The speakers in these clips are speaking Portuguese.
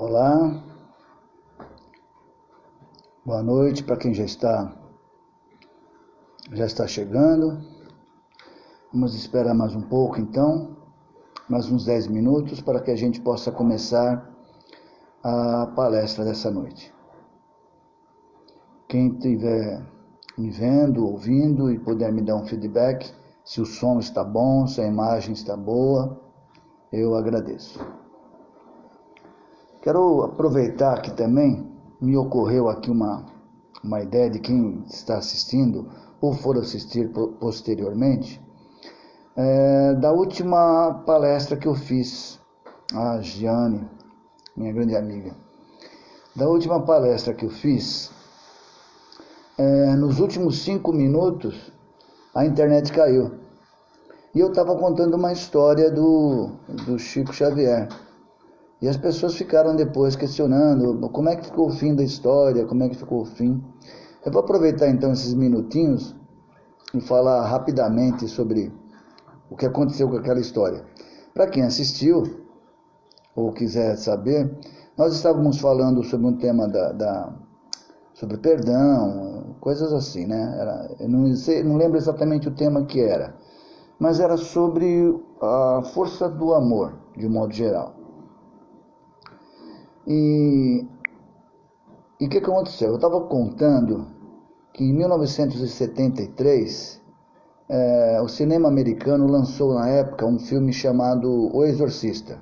Olá, boa noite para quem já está chegando. Vamos esperar mais um pouco então, mais uns 10 minutos para que a gente possa começar a palestra dessa noite. Quem estiver me vendo, ouvindo e puder me dar um feedback, se o som está bom, se a imagem está boa, eu agradeço. Quero aproveitar que também me ocorreu aqui uma ideia de quem está assistindo ou for assistir posteriormente, da última palestra que eu fiz, a Giane, minha grande amiga, da última palestra que eu fiz, nos últimos 5 minutos a internet caiu. E eu estava contando uma história do Chico Xavier. E as pessoas ficaram depois questionando como é que ficou o fim da história, como é que ficou o fim. Eu vou aproveitar então esses minutinhos e falar rapidamente sobre o que aconteceu com aquela história. Para quem assistiu ou quiser saber, nós estávamos falando sobre um tema sobre perdão, coisas assim, né? Eu não lembro exatamente o tema que era, mas era sobre a força do amor, de um modo geral. E o que aconteceu? Eu estava contando que em 1973, o cinema americano lançou na época um filme chamado O Exorcista.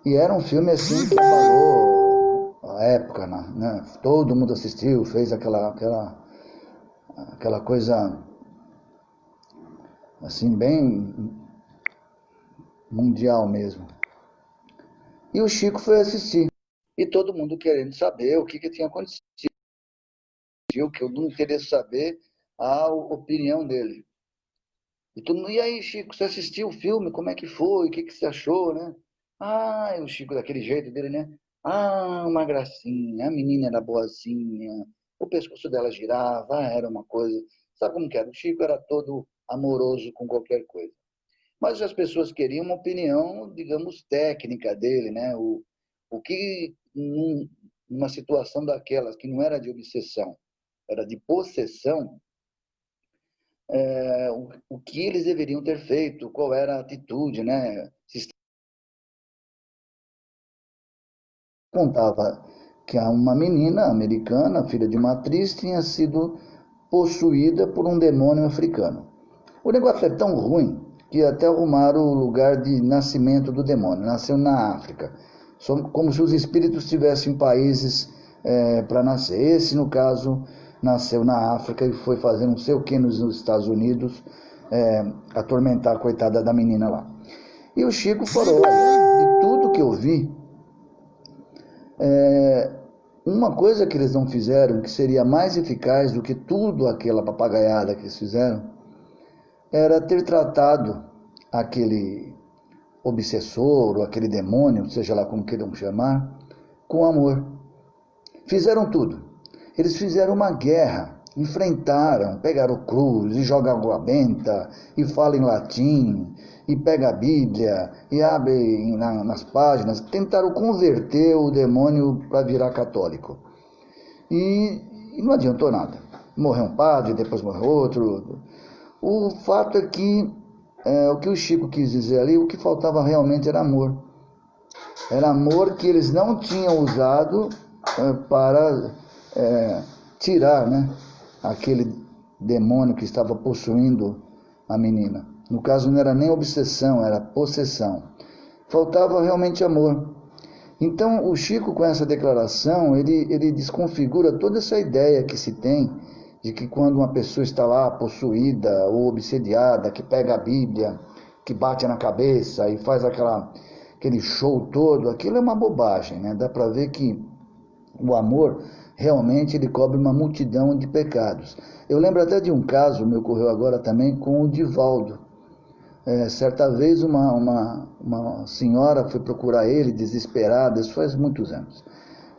E era um filme assim que abalou a época, né? Todo mundo assistiu, fez aquela coisa assim bem mundial mesmo. E o Chico foi assistir. E todo mundo querendo saber o que tinha acontecido. Que eu não queria saber a opinião dele. E aí, Chico, você assistiu o filme? Como é que foi? O que você achou, né? O Chico daquele jeito dele, né? Uma gracinha. A menina era boazinha. O pescoço dela girava. Era uma coisa... Sabe como que era? O Chico era todo amoroso com qualquer coisa. Mas as pessoas queriam uma opinião, digamos, técnica dele, né? O que, numa situação daquelas que não era de obsessão, era de possessão, o que eles deveriam ter feito, qual era a atitude, né? Se contava que uma menina americana, filha de uma atriz, tinha sido possuída por um demônio africano. O negócio é tão ruim que até arrumaram o lugar de nascimento do demônio. Nasceu na África, como se os espíritos tivessem países para nascer. Esse, no caso, nasceu na África e foi fazer não sei o que nos Estados Unidos, atormentar a coitada da menina lá. E o Chico falou, olha, de tudo que eu vi, uma coisa que eles não fizeram, que seria mais eficaz do que tudo aquela papagaiada que eles fizeram, era ter tratado aquele obsessor ou aquele demônio, seja lá como queiram chamar, com amor. Fizeram tudo. Eles fizeram uma guerra, enfrentaram, pegaram cruz e jogam água benta e falam em latim e pega a Bíblia e abre nas páginas, tentaram converter o demônio para virar católico. E não adiantou nada. Morreu um padre, depois morreu outro. O fato é que o que o Chico quis dizer ali, o que faltava realmente era amor. Era amor que eles não tinham usado para tirar, né, aquele demônio que estava possuindo a menina. No caso não era nem obsessão, era possessão. Faltava realmente amor. Então o Chico, com essa declaração, ele desconfigura toda essa ideia que se tem de que quando uma pessoa está lá possuída ou obsediada, que pega a Bíblia, que bate na cabeça e faz aquele show todo, aquilo é uma bobagem, né? Dá para ver que o amor realmente ele cobre uma multidão de pecados. Eu lembro até de um caso, me ocorreu agora também, com o Divaldo. Certa vez uma senhora foi procurar ele, desesperada, isso faz muitos anos.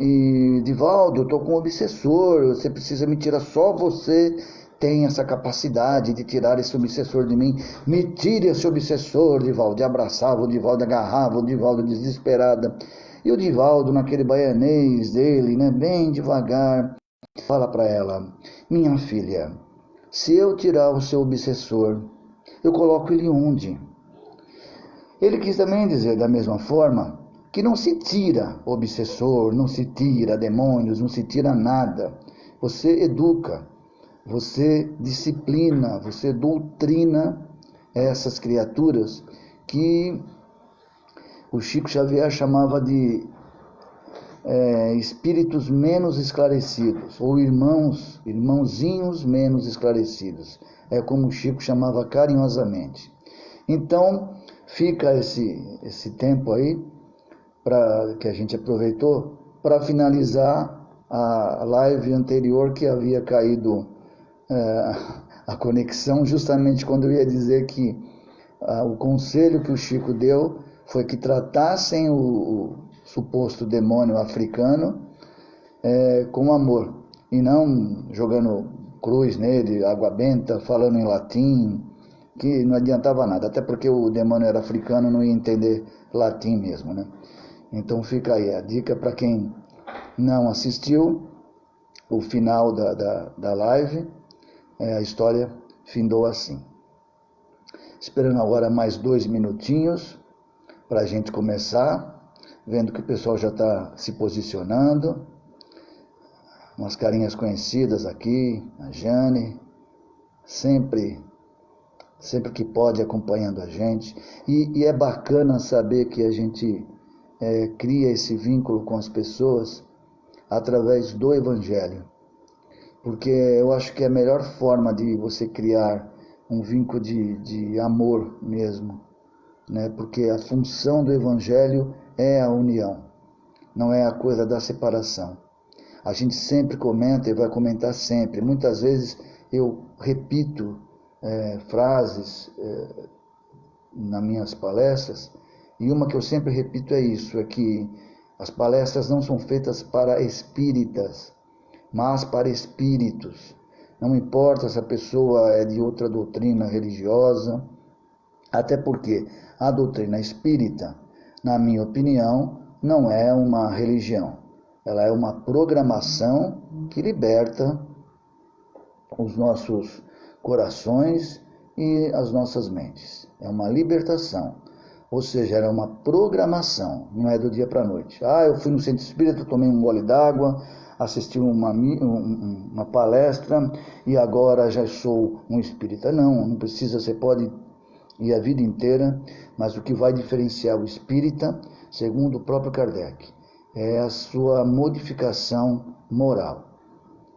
E, Divaldo, eu estou com um obsessor, você precisa me tirar, só você tem essa capacidade de tirar esse obsessor de mim. Me tire esse obsessor, Divaldo. E abraçava o Divaldo, agarrava o Divaldo desesperada. E o Divaldo, naquele baianês dele, né, bem devagar, fala para ela: minha filha, se eu tirar o seu obsessor, eu coloco ele onde? Ele quis também dizer, da mesma forma, que não se tira obsessor, não se tira demônios, não se tira nada. Você educa, você disciplina, você doutrina essas criaturas que o Chico Xavier chamava de espíritos menos esclarecidos, ou irmãozinhos menos esclarecidos. É como o Chico chamava carinhosamente. Então, fica esse tempo aí, que a gente aproveitou, para finalizar a live anterior que havia caído a conexão, justamente quando eu ia dizer que o conselho que o Chico deu foi que tratassem o suposto demônio africano com amor, e não jogando cruz nele, água benta, falando em latim, que não adiantava nada, até porque o demônio era africano, não ia entender latim mesmo, né? Então fica aí a dica para quem não assistiu o final da live, a história findou assim. Esperando agora mais 2 minutinhos para a gente começar, vendo que o pessoal já está se posicionando, umas carinhas conhecidas aqui, a Jane, sempre que pode acompanhando a gente, e é bacana saber que a gente cria esse vínculo com as pessoas através do Evangelho, porque eu acho que é a melhor forma de você criar um vínculo de amor mesmo, né? Porque a função do Evangelho é a união, não é a coisa da separação. A gente sempre comenta e vai comentar sempre. Muitas vezes eu repito frases nas minhas palestras, e uma que eu sempre repito é isso, é que as palestras não são feitas para espíritas, mas para espíritos. Não importa se a pessoa é de outra doutrina religiosa, até porque a doutrina espírita, na minha opinião, não é uma religião. Ela é uma programação que liberta os nossos corações e as nossas mentes. É uma libertação. Ou seja, era uma programação, não é do dia para a noite. Eu fui no centro espírita, tomei um gole d'água, assisti uma palestra e agora já sou um espírita. Não precisa, você pode ir a vida inteira, mas o que vai diferenciar o espírita, segundo o próprio Kardec, é a sua modificação moral.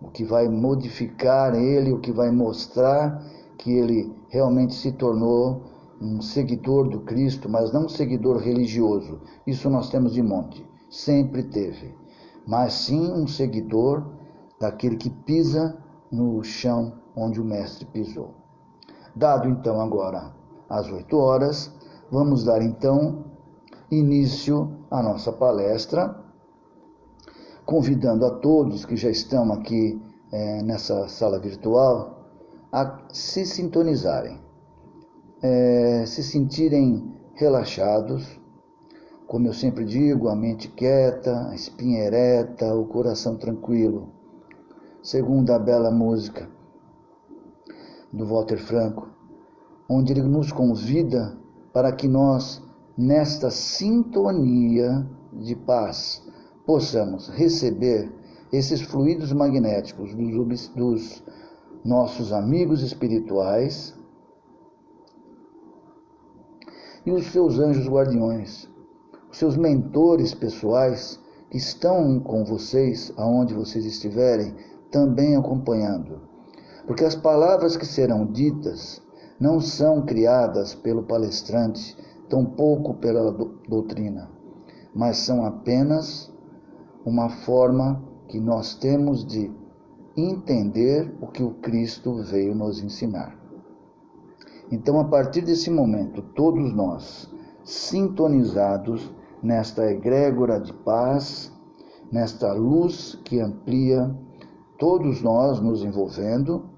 O que vai modificar ele, o que vai mostrar que ele realmente se tornou um seguidor do Cristo, mas não um seguidor religioso. Isso nós temos de monte, sempre teve. Mas sim um seguidor daquele que pisa no chão onde o Mestre pisou. Dado então agora às 8 horas, vamos dar então início à nossa palestra, convidando a todos que já estão aqui nessa sala virtual a se sintonizarem, se sentirem relaxados, como eu sempre digo, a mente quieta, a espinha ereta, o coração tranquilo, segundo a bela música do Walter Franco, onde ele nos convida para que nós, nesta sintonia de paz, possamos receber esses fluidos magnéticos dos nossos amigos espirituais e os seus anjos guardiões, os seus mentores pessoais que estão com vocês, aonde vocês estiverem, também acompanhando. Porque as palavras que serão ditas não são criadas pelo palestrante, tampouco pela doutrina, mas são apenas uma forma que nós temos de entender o que o Cristo veio nos ensinar. Então, a partir desse momento, todos nós, sintonizados nesta egrégora de paz, nesta luz que amplia, todos nós nos envolvendo,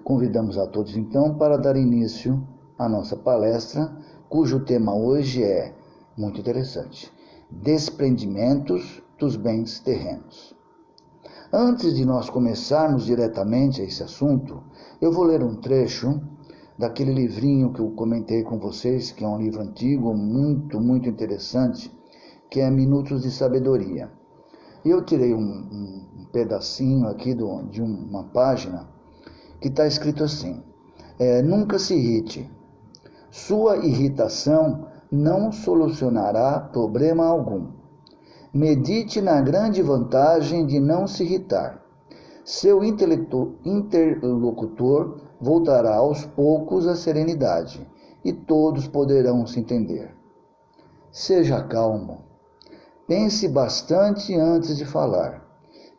convidamos a todos então para dar início à nossa palestra, cujo tema hoje é muito interessante: Desprendimentos dos bens terrenos. Antes de nós começarmos diretamente a esse assunto, eu vou ler um trecho daquele livrinho que eu comentei com vocês, que é um livro antigo, muito interessante, que é Minutos de Sabedoria. E eu tirei um pedacinho aqui de uma página que está escrito assim: nunca se irrite. Sua irritação não solucionará problema algum. Medite na grande vantagem de não se irritar. Seu interlocutor voltará aos poucos à serenidade e todos poderão se entender. Seja calmo. Pense bastante antes de falar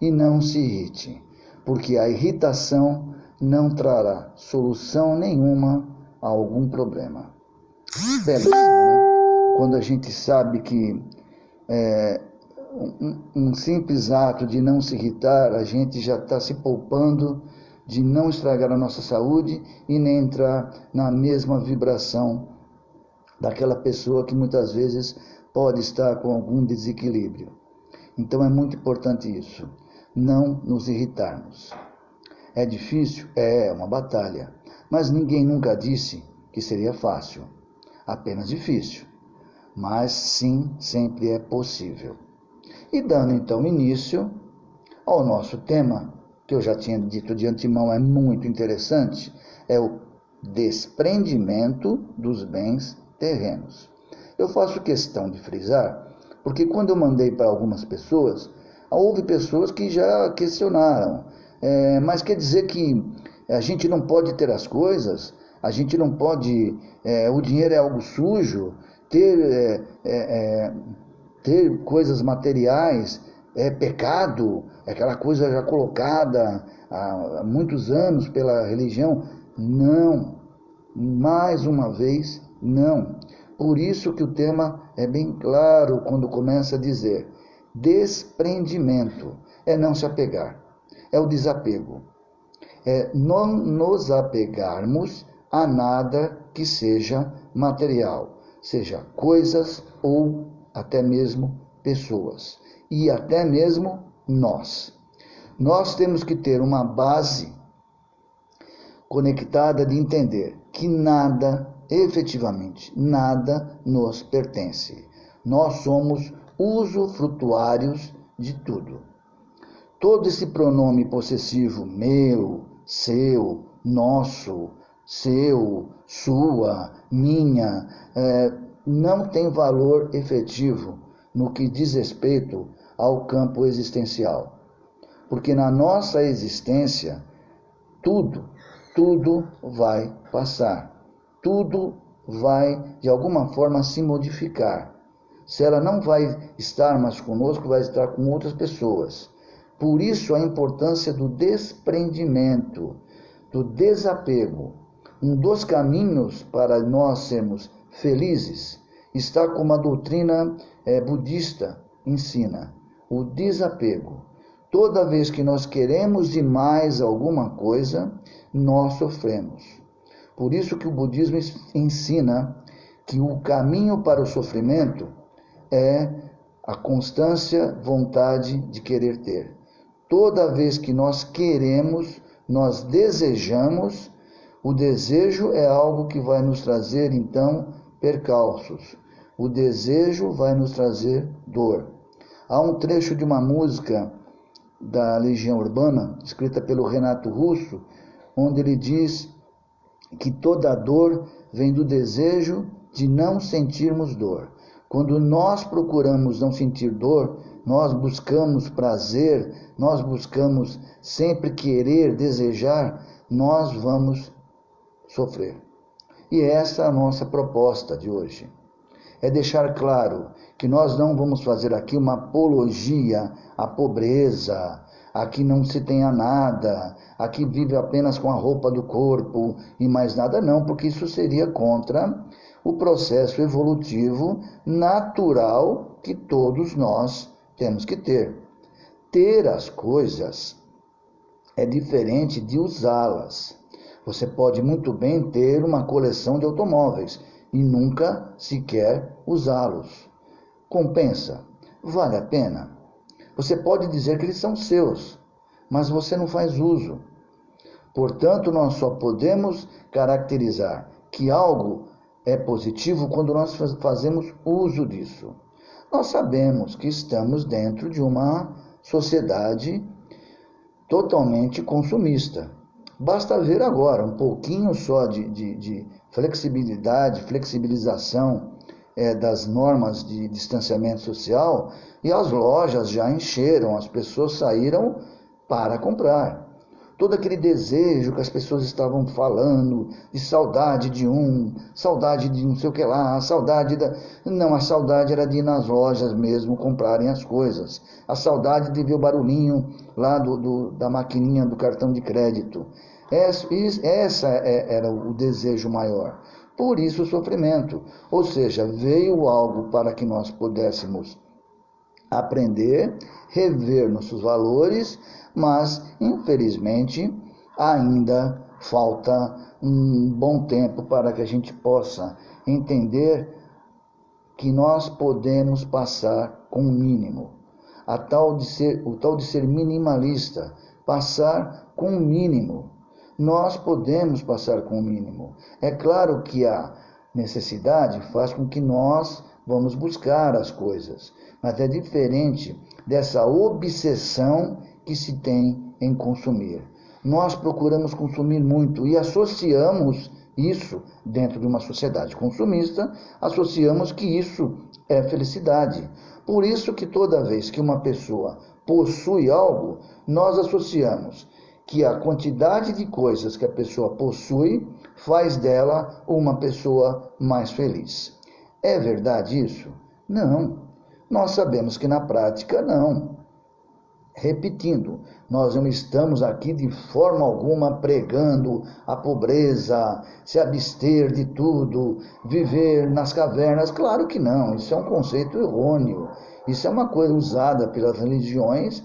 e não se irrite, porque a irritação não trará solução nenhuma a algum problema. Belíssimo, né? Quando a gente sabe que um simples ato de não se irritar, a gente já está se poupando de não estragar a nossa saúde e nem entrar na mesma vibração daquela pessoa que muitas vezes pode estar com algum desequilíbrio. Então é muito importante isso, não nos irritarmos. É difícil? É uma batalha, mas ninguém nunca disse que seria fácil, apenas difícil, mas sim, sempre é possível. E dando então início ao nosso tema, que eu já tinha dito de antemão, é muito interessante, é o desprendimento dos bens terrenos. Eu faço questão de frisar, porque quando eu mandei para algumas pessoas, houve pessoas que já questionaram, mas quer dizer que a gente não pode ter as coisas, a gente não pode, o dinheiro é algo sujo, ter coisas materiais é pecado, é aquela coisa já colocada há muitos anos pela religião. Não, mais uma vez, não. Por isso que o tema é bem claro quando começa a dizer: desprendimento, é não se apegar, é o desapego, é não nos apegarmos a nada que seja material, seja coisas ou até mesmo pessoas, e até mesmo nós. Nós temos que ter uma base conectada de entender que nada, efetivamente, nada nos pertence. Nós somos usufrutuários de tudo. Todo esse pronome possessivo, meu, seu, nosso, seu, sua, minha, não tem valor efetivo no que diz respeito ao campo existencial. Porque na nossa existência, tudo vai passar. Tudo vai, de alguma forma, se modificar. Se ela não vai estar mais conosco, vai estar com outras pessoas. Por isso a importância do desprendimento, do desapego. Um dos caminhos para nós sermos felizes está como a doutrina budista ensina, o desapego. Toda vez que nós queremos demais alguma coisa, nós sofremos. Por isso que o budismo ensina que o caminho para o sofrimento é a constância, vontade de querer ter. Toda vez que nós queremos, nós desejamos, o desejo é algo que vai nos trazer, então, percalços. O desejo vai nos trazer dor. Há um trecho de uma música da Legião Urbana, escrita pelo Renato Russo, onde ele diz que toda dor vem do desejo de não sentirmos dor. Quando nós procuramos não sentir dor, nós buscamos prazer, nós buscamos sempre querer, desejar, nós vamos sofrer. E essa é a nossa proposta de hoje. É deixar claro que nós não vamos fazer aqui uma apologia à pobreza, aqui não se tenha nada, aqui vive apenas com a roupa do corpo e mais nada não, porque isso seria contra o processo evolutivo natural que todos nós temos que ter. Ter as coisas é diferente de usá-las. Você pode muito bem ter uma coleção de automóveis e nunca sequer usá-los. Compensa? Vale a pena? Você pode dizer que eles são seus, mas você não faz uso. Portanto, nós só podemos caracterizar que algo é positivo quando nós fazemos uso disso. Nós sabemos que estamos dentro de uma sociedade totalmente consumista. Basta ver agora um pouquinho só de flexibilização das normas de distanciamento social e as lojas já encheram, as pessoas saíram para comprar. Todo aquele desejo que as pessoas estavam falando, de saudade de saudade de não sei o que lá, saudade da... Não, a saudade era de ir nas lojas mesmo comprarem as coisas. A saudade de ver o barulhinho lá da maquininha do cartão de crédito. Essa era o desejo maior. Por isso o sofrimento. Ou seja, veio algo para que nós pudéssemos aprender, rever nossos valores, mas infelizmente ainda falta um bom tempo para que a gente possa entender que nós podemos passar com o mínimo. O tal de ser minimalista, passar com o mínimo. Nós podemos passar com o mínimo. É claro que a necessidade faz com que nós vamos buscar as coisas, mas é diferente dessa obsessão que se tem em consumir. Nós procuramos consumir muito e associamos isso dentro de uma sociedade consumista, associamos que isso é felicidade. Por isso que toda vez que uma pessoa possui algo, nós associamos que a quantidade de coisas que a pessoa possui faz dela uma pessoa mais feliz. É verdade isso? Não. Nós sabemos que na prática não. Repetindo, nós não estamos aqui de forma alguma pregando a pobreza, se abster de tudo, viver nas cavernas. Claro que não, isso é um conceito errôneo. Isso é uma coisa usada pelas religiões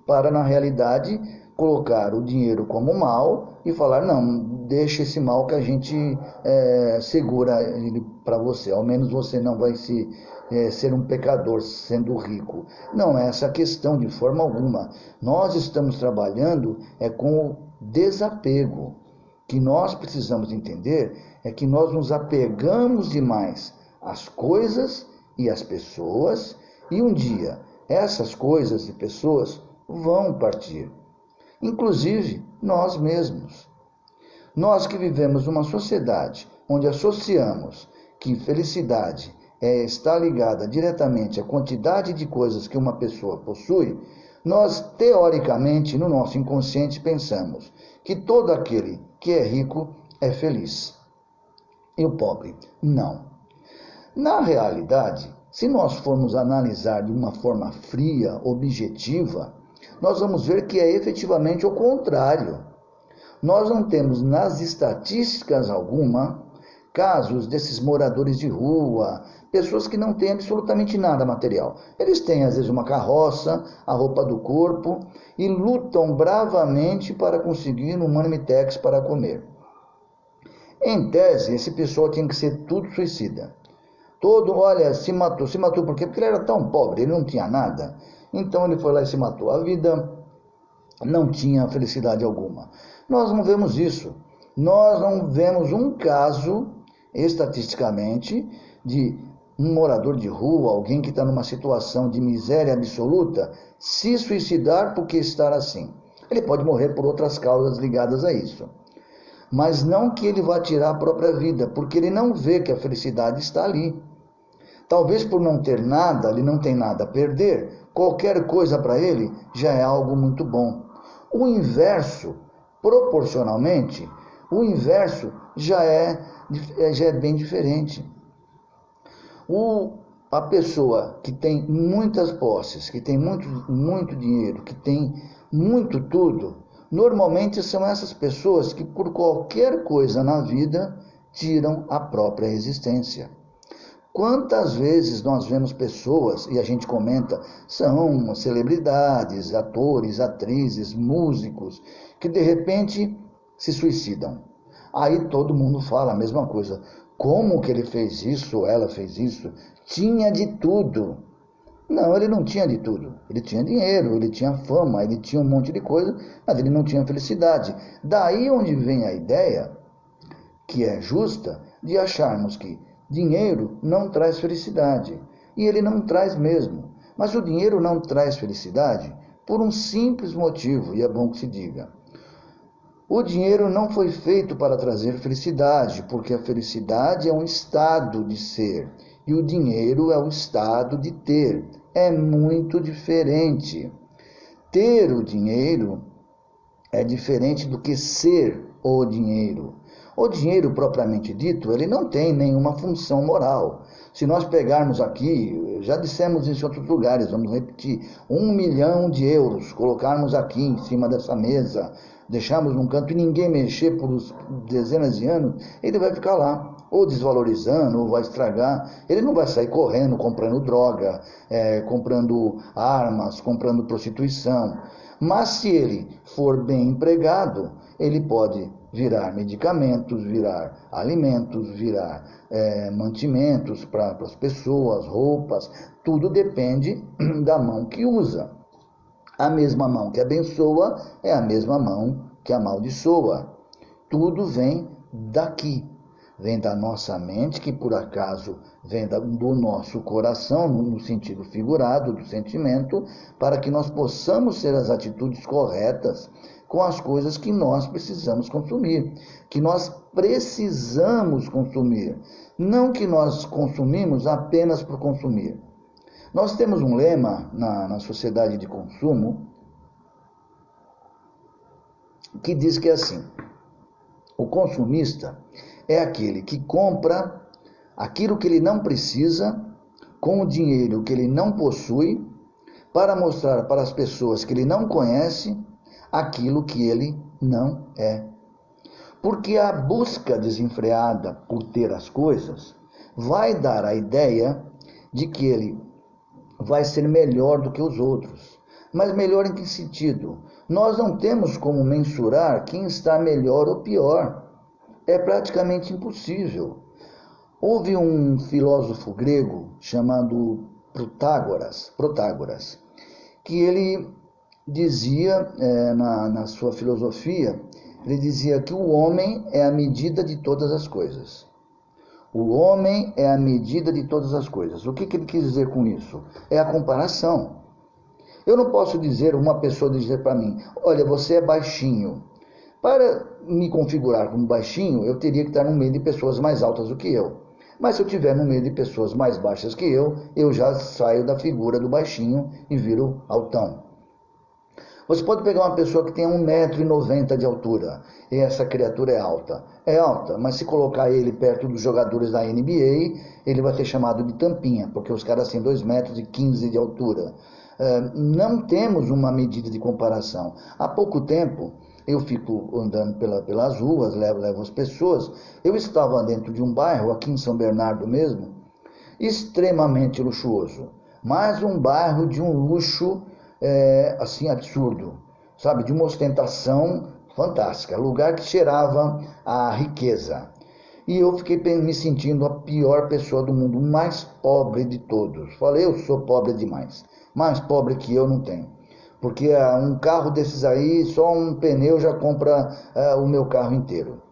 para, na realidade, colocar o dinheiro como mal e falar, não, deixa esse mal que a gente segura ele para você, ao menos você não vai ser um pecador sendo rico. Não é essa a questão de forma alguma. Nós estamos trabalhando com o desapego. O que nós precisamos entender é que nós nos apegamos demais às coisas e às pessoas e um dia essas coisas e pessoas vão partir. Inclusive nós mesmos. Nós que vivemos numa sociedade onde associamos que felicidade está ligada diretamente à quantidade de coisas que uma pessoa possui, nós teoricamente no nosso inconsciente pensamos que todo aquele que é rico é feliz e o pobre não. Na realidade, se nós formos analisar de uma forma fria, objetiva, nós vamos ver que é efetivamente o contrário. Nós não temos nas estatísticas alguma casos desses moradores de rua, pessoas que não têm absolutamente nada material. Eles têm às vezes uma carroça, a roupa do corpo e lutam bravamente para conseguir um marmitex para comer. Em tese, esse pessoal tinha que ser tudo suicida. Olha, se matou por quê? Porque ele era tão pobre, ele não tinha nada. Então ele foi lá e se matou. A vida não tinha felicidade alguma. Nós não vemos isso. Nós não vemos um caso, estatisticamente, de um morador de rua, alguém que está numa situação de miséria absoluta, se suicidar porque estar assim. Ele pode morrer por outras causas ligadas a isso. Mas não que ele vá tirar a própria vida, porque ele não vê que a felicidade está ali. Talvez por não ter nada, ele não tem nada a perder, qualquer coisa para ele já é algo muito bom. O inverso, proporcionalmente, o inverso já é bem diferente. A pessoa que tem muitas posses, que tem muito dinheiro, que tem muito tudo, normalmente são essas pessoas que por qualquer coisa na vida tiram a própria existência. Quantas vezes nós vemos pessoas, e a gente comenta, são celebridades, atores, atrizes, músicos, que de repente se suicidam. Aí todo mundo fala a mesma coisa. Como que ele fez isso, ou ela fez isso? Tinha de tudo. Não, ele não tinha de tudo. Ele tinha dinheiro, ele tinha fama, ele tinha um monte de coisa, mas ele não tinha felicidade. Daí onde vem a ideia, que é justa, de acharmos que dinheiro não traz felicidade. E ele não traz mesmo. Mas o dinheiro não traz felicidade por um simples motivo, e é bom que se diga. O dinheiro não foi feito para trazer felicidade, porque a felicidade é um estado de ser e o dinheiro é o estado de ter. É muito diferente. Ter o dinheiro é diferente do que ser o dinheiro. O dinheiro, propriamente dito, ele não tem nenhuma função moral. Se nós pegarmos aqui, já dissemos isso em outros lugares, vamos repetir, 1 milhão de euros, colocarmos aqui em cima dessa mesa, deixarmos num canto e ninguém mexer por dezenas de anos, ele vai ficar lá, ou desvalorizando, ou vai estragar. Ele não vai sair correndo, comprando droga, comprando armas, comprando prostituição. Mas se ele for bem empregado, ele pode virar medicamentos, virar alimentos, virar mantimentos para as pessoas, roupas. Tudo depende da mão que usa. A mesma mão que abençoa é a mesma mão que amaldiçoa. Tudo vem daqui. Vem da nossa mente, que por acaso vem do nosso coração, no sentido figurado do sentimento, para que nós possamos ter as atitudes corretas com as coisas que nós precisamos consumir, que nós precisamos consumir, não que nós consumimos apenas por consumir. Nós temos um lema na sociedade de consumo que diz que é assim: o consumista é aquele que compra aquilo que ele não precisa com o dinheiro que ele não possui para mostrar para as pessoas que ele não conhece aquilo que ele não é. Porque a busca desenfreada por ter as coisas vai dar a ideia de que ele vai ser melhor do que os outros. Mas melhor em que sentido? Nós não temos como mensurar quem está melhor ou pior. É praticamente impossível. Houve um filósofo grego chamado Protágoras, que ele dizia, na sua filosofia, ele dizia que o homem é a medida de todas as coisas. O homem é a medida de todas as coisas. O que ele quis dizer com isso? É a comparação. Eu não posso dizer, uma pessoa dizer para mim, olha, você é baixinho. Para me configurar como baixinho, eu teria que estar no meio de pessoas mais altas do que eu. Mas se eu estiver no meio de pessoas mais baixas que eu já saio da figura do baixinho e viro altão. Você pode pegar uma pessoa que tem 1,90 m de altura, e essa criatura é alta. É alta, mas se colocar ele perto dos jogadores da NBA, ele vai ser chamado de tampinha, porque os caras têm 2,15 m de altura. Não temos uma medida de comparação. Há pouco tempo, eu fico andando pelas ruas, levo as pessoas. Eu estava dentro de um bairro, aqui em São Bernardo mesmo, extremamente luxuoso, mas um bairro de um luxo assim absurdo, sabe, de uma ostentação fantástica, lugar que cheirava a riqueza. E eu fiquei me sentindo a pior pessoa do mundo, o mais pobre de todos. Falei, eu sou pobre demais, mais pobre que eu não tenho. Porque um carro desses aí, só um pneu já compra o meu carro inteiro.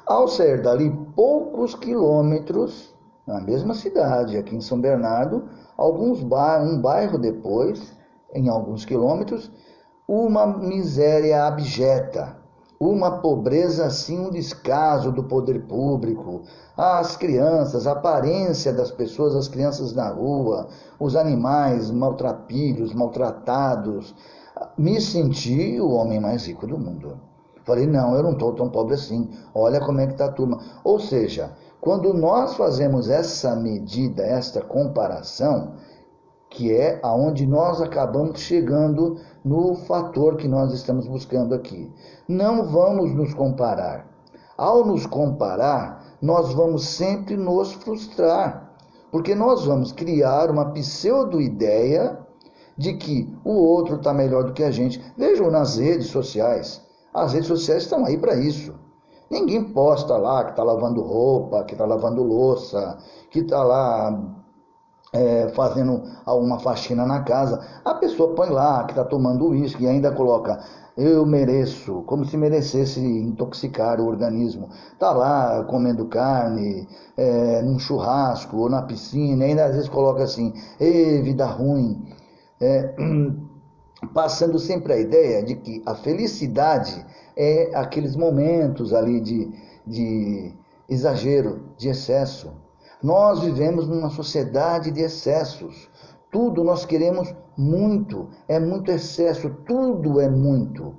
Ao sair dali poucos quilômetros, na mesma cidade, aqui em São Bernardo, um bairro depois, em alguns quilômetros, uma miséria abjeta, uma pobreza assim, um descaso do poder público, as crianças, a aparência das pessoas, as crianças na rua, os animais maltrapilhos, maltratados. Me senti o homem mais rico do mundo. Falei, não, eu não estou tão pobre assim, olha como é que está a turma. Ou seja, quando nós fazemos essa medida, esta comparação, que é aonde nós acabamos chegando no fator que nós estamos buscando aqui. Não vamos nos comparar. Ao nos comparar, nós vamos sempre nos frustrar, porque nós vamos criar uma pseudo-ideia de que o outro está melhor do que a gente. Vejam nas redes sociais. As redes sociais estão aí para isso. Ninguém posta lá que está lavando roupa, que está lavando louça, que está lá fazendo alguma faxina na casa. A pessoa põe lá que está tomando uísque e ainda coloca eu mereço, como se merecesse intoxicar o organismo. Está lá comendo carne, num churrasco ou na piscina, e ainda às vezes coloca assim, vida ruim. Passando sempre a ideia de que a felicidade é aqueles momentos ali de exagero, de excesso. Nós vivemos numa sociedade de excessos. Tudo nós queremos muito, é muito excesso, tudo é muito.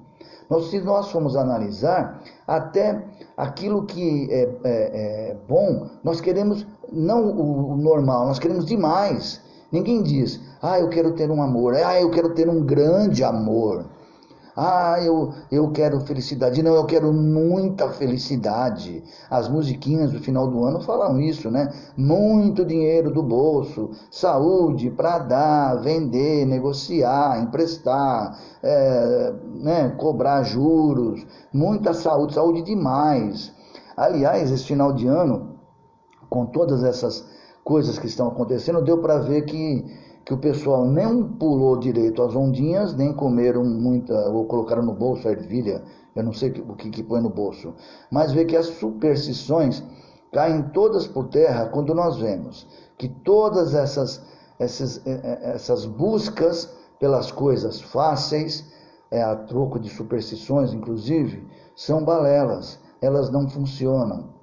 Se nós formos analisar, até aquilo que é bom, nós queremos não o normal, nós queremos demais. Ninguém diz, eu quero ter um amor, eu quero ter um grande amor. Eu quero felicidade. Não, eu quero muita felicidade. As musiquinhas do final do ano falam isso, né? Muito dinheiro do bolso, saúde para dar, vender, negociar, emprestar, cobrar juros, muita saúde, saúde demais. Aliás, esse final de ano, com todas essas coisas que estão acontecendo, deu para ver que o pessoal nem pulou direito as ondinhas, nem comeram muita, ou colocaram no bolso a ervilha, eu não sei o que põe no bolso, mas vê que as superstições caem todas por terra quando nós vemos que todas essas buscas pelas coisas fáceis, a troco de superstições inclusive, são balelas, elas não funcionam.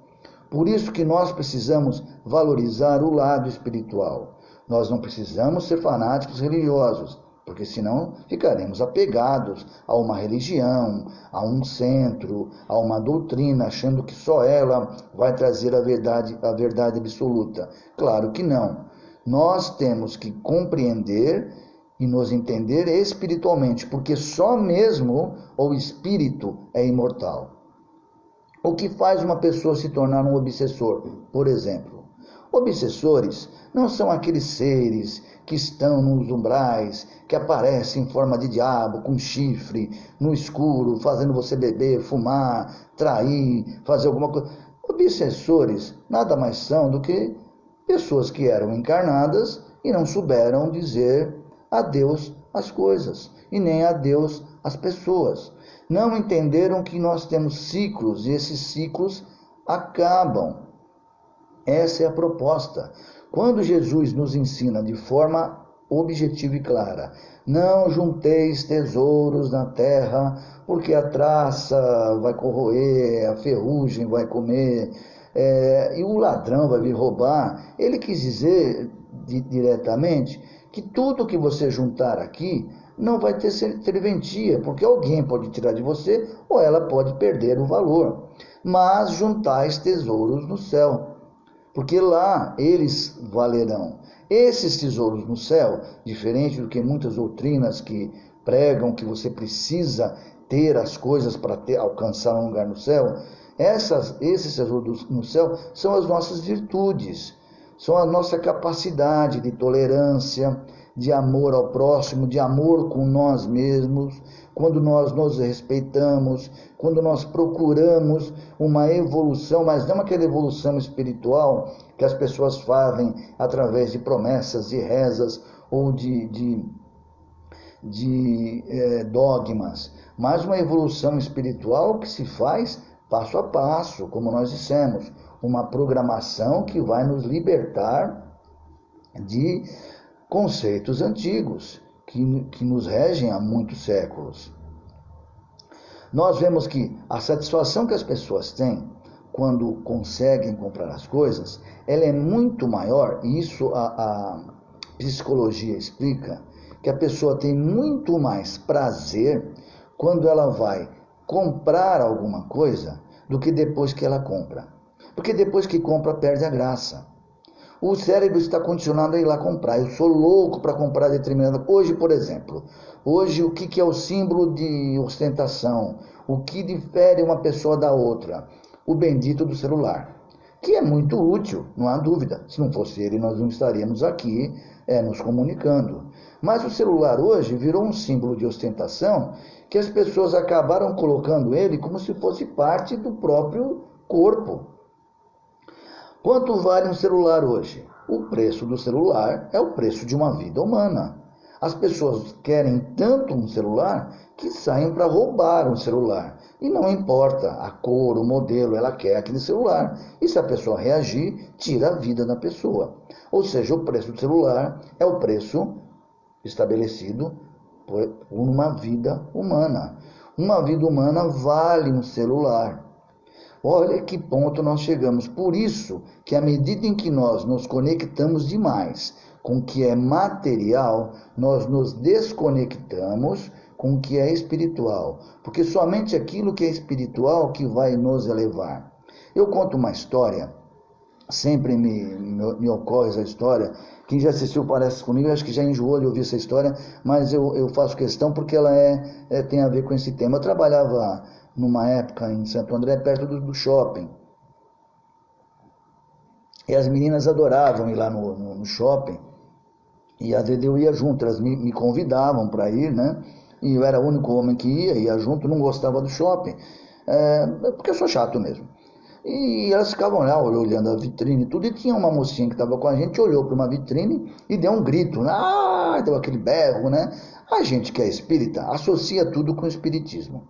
Por isso que nós precisamos valorizar o lado espiritual. Nós não precisamos ser fanáticos religiosos, porque senão ficaremos apegados a uma religião, a um centro, a uma doutrina, achando que só ela vai trazer a verdade absoluta. Claro que não. Nós temos que compreender e nos entender espiritualmente, porque só mesmo o espírito é imortal. O que faz uma pessoa se tornar um obsessor, por exemplo? Obsessores não são aqueles seres que estão nos umbrais, que aparecem em forma de diabo, com chifre, no escuro, fazendo você beber, fumar, trair, fazer alguma coisa. Obsessores nada mais são do que pessoas que eram encarnadas e não souberam dizer a Deus as coisas, e nem a Deus as pessoas. Não entenderam que nós temos ciclos, e esses ciclos acabam. Essa é a proposta. Quando Jesus nos ensina de forma objetiva e clara, não junteis tesouros na terra, porque a traça vai corroer, a ferrugem vai comer, e o ladrão vai vir roubar. Ele quis dizer diretamente que tudo que você juntar aqui não vai ter serventia, porque alguém pode tirar de você ou ela pode perder o valor. Mas juntais tesouros no céu, porque lá eles valerão. Esses tesouros no céu, diferente do que muitas doutrinas que pregam que você precisa ter as coisas para alcançar um lugar no céu, esses tesouros no céu são as nossas virtudes, são a nossa capacidade de tolerância, de amor ao próximo, de amor com nós mesmos, quando nós nos respeitamos, quando nós procuramos uma evolução, mas não aquela evolução espiritual que as pessoas fazem através de promessas, de rezas ou de dogmas, mas uma evolução espiritual que se faz passo a passo, como nós dissemos, uma programação que vai nos libertar de conceitos antigos que nos regem há muitos séculos. Nós vemos que a satisfação que as pessoas têm quando conseguem comprar as coisas, ela é muito maior, e isso a psicologia explica, que a pessoa tem muito mais prazer quando ela vai comprar alguma coisa do que depois que ela compra. Porque depois que compra, perde a graça. O cérebro está condicionado a ir lá comprar. Eu sou louco para comprar determinada coisa. Hoje, por exemplo, o que é o símbolo de ostentação? O que difere uma pessoa da outra? O bendito do celular. que é muito útil, não há dúvida. Se não fosse ele, nós não estaríamos aqui nos comunicando. Mas o celular hoje virou um símbolo de ostentação que as pessoas acabaram colocando ele como se fosse parte do próprio corpo. Quanto vale um celular hoje? O preço do celular é o preço de uma vida humana. As pessoas querem tanto um celular que saem para roubar um celular. E não importa a cor, o modelo, ela quer aquele celular. E se a pessoa reagir, tira a vida da pessoa. Ou seja, o preço do celular é o preço estabelecido por uma vida humana. Uma vida humana vale um celular. Olha que ponto nós chegamos. Por isso que à medida em que nós nos conectamos demais com o que é material, nós nos desconectamos com o que é espiritual. Porque somente aquilo que é espiritual que vai nos elevar. Eu conto uma história, sempre me ocorre essa história. Quem já assistiu Parece Comigo, acho que já enjoou de ouvir essa história, mas eu faço questão porque ela tem a ver com esse tema. Eu trabalhava numa época em Santo André, perto do shopping. E as meninas adoravam ir lá no shopping. E às vezes eu ia junto, elas me convidavam para ir, né? E eu era o único homem que ia junto, não gostava do shopping, porque eu sou chato mesmo. E elas ficavam lá olhando a vitrine e tudo, e tinha uma mocinha que estava com a gente, olhou para uma vitrine e deu um grito, deu aquele berro, né? A gente que é espírita associa tudo com o espiritismo.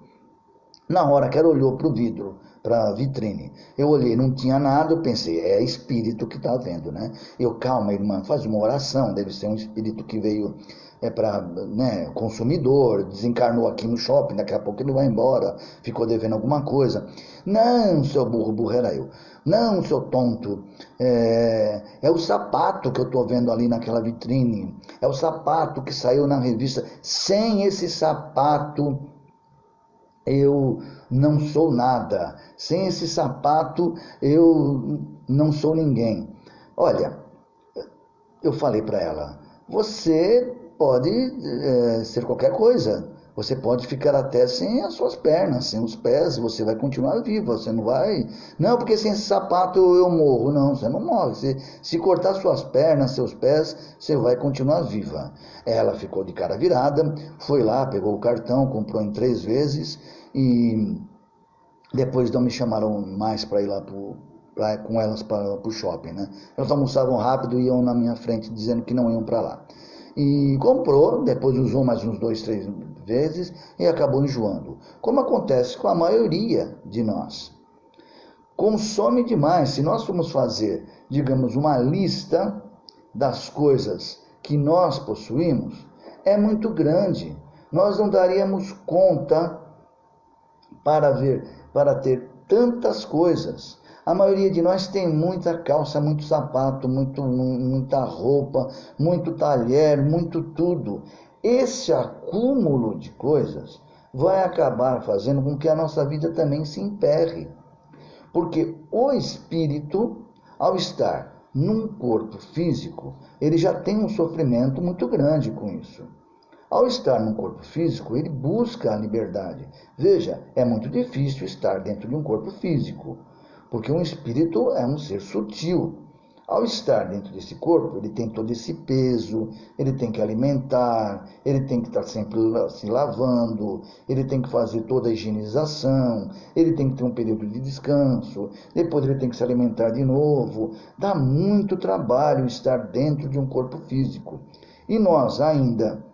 Na hora que ela olhou para o vidro, para a vitrine, eu olhei, não tinha nada, eu pensei, é espírito que está vendo, né? Calma, irmã, faz uma oração, deve ser um espírito que veio para consumidor, desencarnou aqui no shopping, daqui a pouco ele vai embora, ficou devendo alguma coisa. Não, seu burro era eu. Não, seu tonto, é o sapato que eu estou vendo ali naquela vitrine, é o sapato que saiu na revista. Sem esse sapato eu não sou nada. Sem esse sapato eu não sou ninguém. Olha, eu falei para ela, você pode ser qualquer coisa. Você pode ficar até sem as suas pernas, sem os pés, você vai continuar viva, você não vai... Não, porque sem esse sapato eu morro. Não, você não morre. Se cortar suas pernas, seus pés, você vai continuar viva. Ela ficou de cara virada, foi lá, pegou o cartão, comprou em 3 vezes e depois não me chamaram mais para ir lá com elas para o shopping, né? Elas almoçavam rápido e iam na minha frente dizendo que não iam para lá. E comprou, depois usou mais uns 2, 3 vezes e acabou enjoando. Como acontece com a maioria de nós. Consome demais. Se nós formos fazer, digamos, uma lista das coisas que nós possuímos, é muito grande. Nós não daríamos conta para ter tantas coisas. A maioria de nós tem muita calça, muito sapato, muita roupa, muito talher, muito tudo. Esse acúmulo de coisas vai acabar fazendo com que a nossa vida também se emperre. Porque o espírito, ao estar num corpo físico, ele já tem um sofrimento muito grande com isso. Ao estar num corpo físico, ele busca a liberdade. Veja, é muito difícil estar dentro de um corpo físico, porque um espírito é um ser sutil. Ao estar dentro desse corpo, ele tem todo esse peso, ele tem que alimentar, ele tem que estar sempre se lavando, ele tem que fazer toda a higienização, ele tem que ter um período de descanso, depois ele tem que se alimentar de novo. Dá muito trabalho estar dentro de um corpo físico. E nós ainda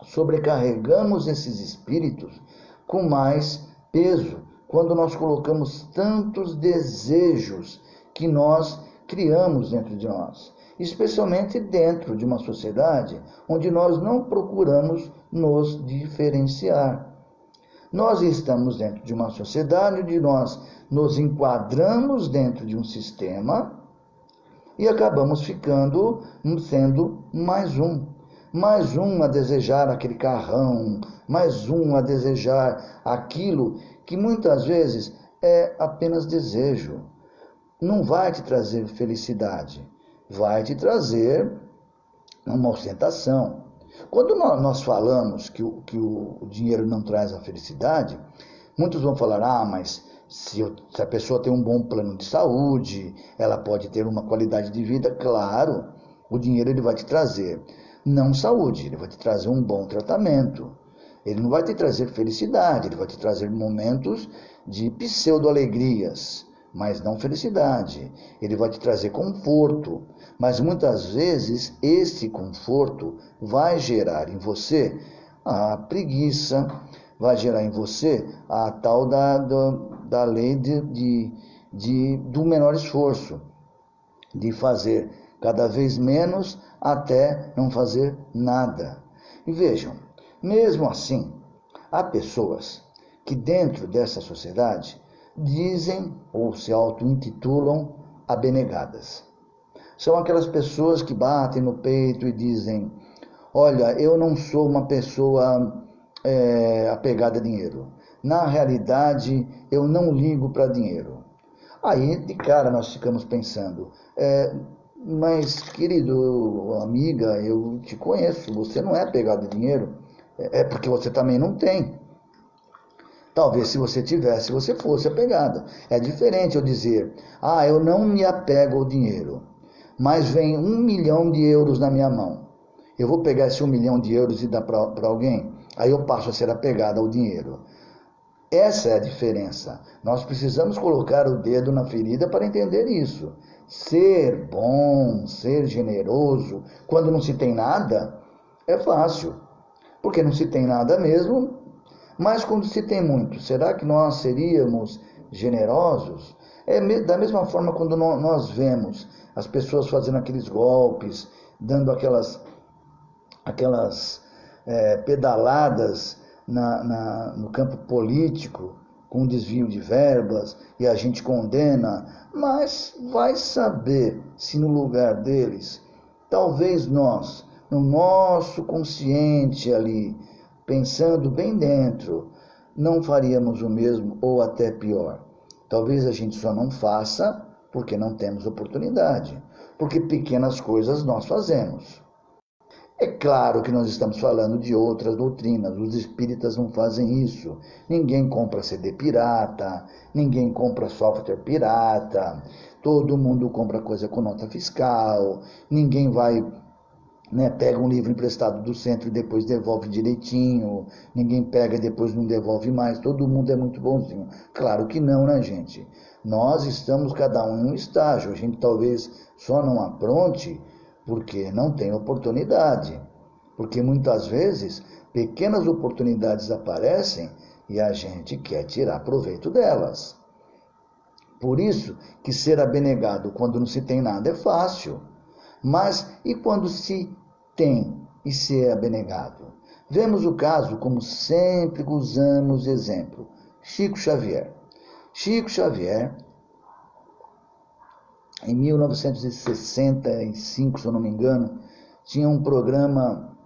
sobrecarregamos esses espíritos com mais peso, quando nós colocamos tantos desejos que nós criamos dentro de nós, especialmente dentro de uma sociedade onde nós não procuramos nos diferenciar. Nós estamos dentro de uma sociedade onde nós nos enquadramos dentro de um sistema e acabamos sendo mais um a desejar aquele carrão, mais um a desejar aquilo que muitas vezes é apenas desejo. Não vai te trazer felicidade, vai te trazer uma ostentação. Quando nós falamos que o dinheiro não traz a felicidade, muitos vão falar, mas Se a pessoa tem um bom plano de saúde, ela pode ter uma qualidade de vida, claro, o dinheiro ele vai te trazer, não saúde, ele vai te trazer um bom tratamento. Ele não vai te trazer felicidade, ele vai te trazer momentos de pseudo-alegrias, mas não felicidade. Ele vai te trazer conforto, mas muitas vezes esse conforto vai gerar em você a preguiça, vai gerar em você a tal da lei do menor esforço, de fazer cada vez menos até não fazer nada. E vejam, mesmo assim, há pessoas que dentro dessa sociedade dizem ou se auto-intitulam abnegadas. São aquelas pessoas que batem no peito e dizem: olha, eu não sou uma pessoa apegada a dinheiro. Na realidade, eu não ligo para dinheiro. Aí, de cara, nós ficamos pensando, mas, querido, amiga, eu te conheço, você não é apegado a dinheiro, é porque você também não tem. Talvez se você tivesse, você fosse apegada. É diferente eu dizer, eu não me apego ao dinheiro, mas vem 1 milhão de euros na minha mão. Eu vou pegar esse 1 milhão de euros e dar para alguém? Aí eu passo a ser apegado ao dinheiro. Essa é a diferença. Nós precisamos colocar o dedo na ferida para entender isso. Ser bom, ser generoso, quando não se tem nada, é fácil. Porque não se tem nada mesmo, mas quando se tem muito, será que nós seríamos generosos? Da mesma forma quando nós vemos as pessoas fazendo aqueles golpes, dando aquelas pedaladas no campo político, com desvio de verbas, e a gente condena, mas vai saber se no lugar deles, talvez nós, no nosso consciente ali, pensando bem dentro, não faríamos o mesmo ou até pior. Talvez a gente só não faça porque não temos oportunidade, porque pequenas coisas nós fazemos. É claro que nós estamos falando de outras doutrinas, os espíritas não fazem isso. Ninguém compra CD pirata, ninguém compra software pirata, todo mundo compra coisa com nota fiscal, ninguém vai, pega um livro emprestado do centro e depois devolve direitinho, ninguém pega e depois não devolve mais, todo mundo é muito bonzinho. Claro que não, né, gente? Nós estamos cada um em um estágio, a gente talvez só não apronte porque não tem oportunidade, porque muitas vezes pequenas oportunidades aparecem e a gente quer tirar proveito delas. Por isso que ser abnegado quando não se tem nada é fácil, mas e quando se tem e se é abnegado? Vemos o caso, como sempre usamos de exemplo, Chico Xavier. Chico Xavier, em 1965, se eu não me engano, tinha um programa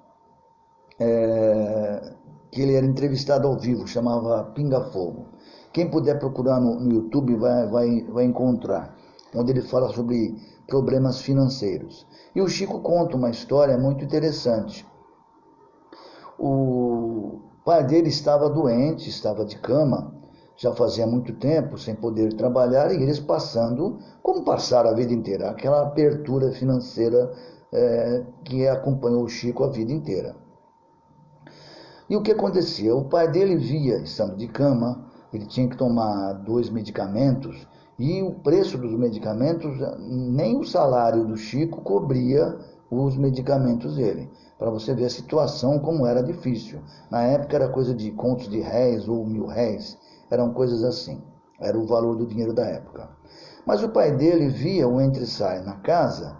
que ele era entrevistado ao vivo, chamava Pinga Fogo. Quem puder procurar no YouTube vai encontrar, onde ele fala sobre problemas financeiros. E o Chico conta uma história muito interessante. O pai dele estava doente, estava de cama, já fazia muito tempo sem poder trabalhar, e eles passando, como passaram a vida inteira, aquela apertura financeira que acompanhou o Chico a vida inteira. E o que acontecia? O pai dele via, estando de cama, ele tinha que tomar 2 medicamentos, e o preço dos medicamentos, nem o salário do Chico cobria os medicamentos dele. Para você ver a situação como era difícil. Na época era coisa de contos de réis ou 1.000 réis, eram coisas assim, era o valor do dinheiro da época. Mas o pai dele via o entra e sai na casa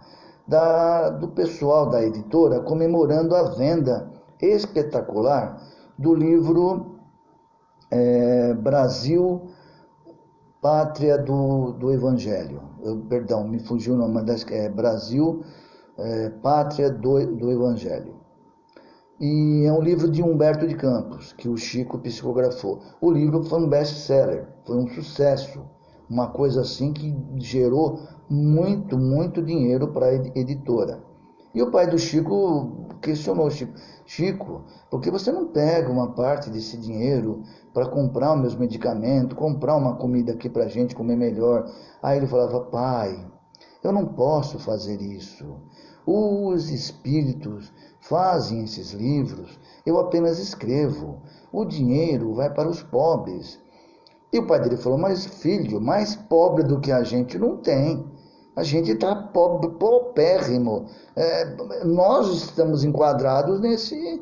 do pessoal da editora comemorando a venda espetacular do livro Brasil, Pátria do Evangelho. Perdão, me fugiu o nome, Brasil, Pátria do Evangelho. E é um livro de Humberto de Campos, que o Chico psicografou. O livro foi um best-seller, foi um sucesso, uma coisa assim que gerou muito, muito dinheiro para a editora. E o pai do Chico questionou: Chico, por que você não pega uma parte desse dinheiro para comprar os meus medicamentos, comprar uma comida aqui para a gente comer melhor? Aí ele falava: pai, eu não posso fazer isso. Os espíritos fazem esses livros, eu apenas escrevo. O dinheiro vai para os pobres. E o pai dele falou: mas filho, mais pobre do que a gente não tem. A gente está pobre, paupérrimo. Nós estamos enquadrados nesse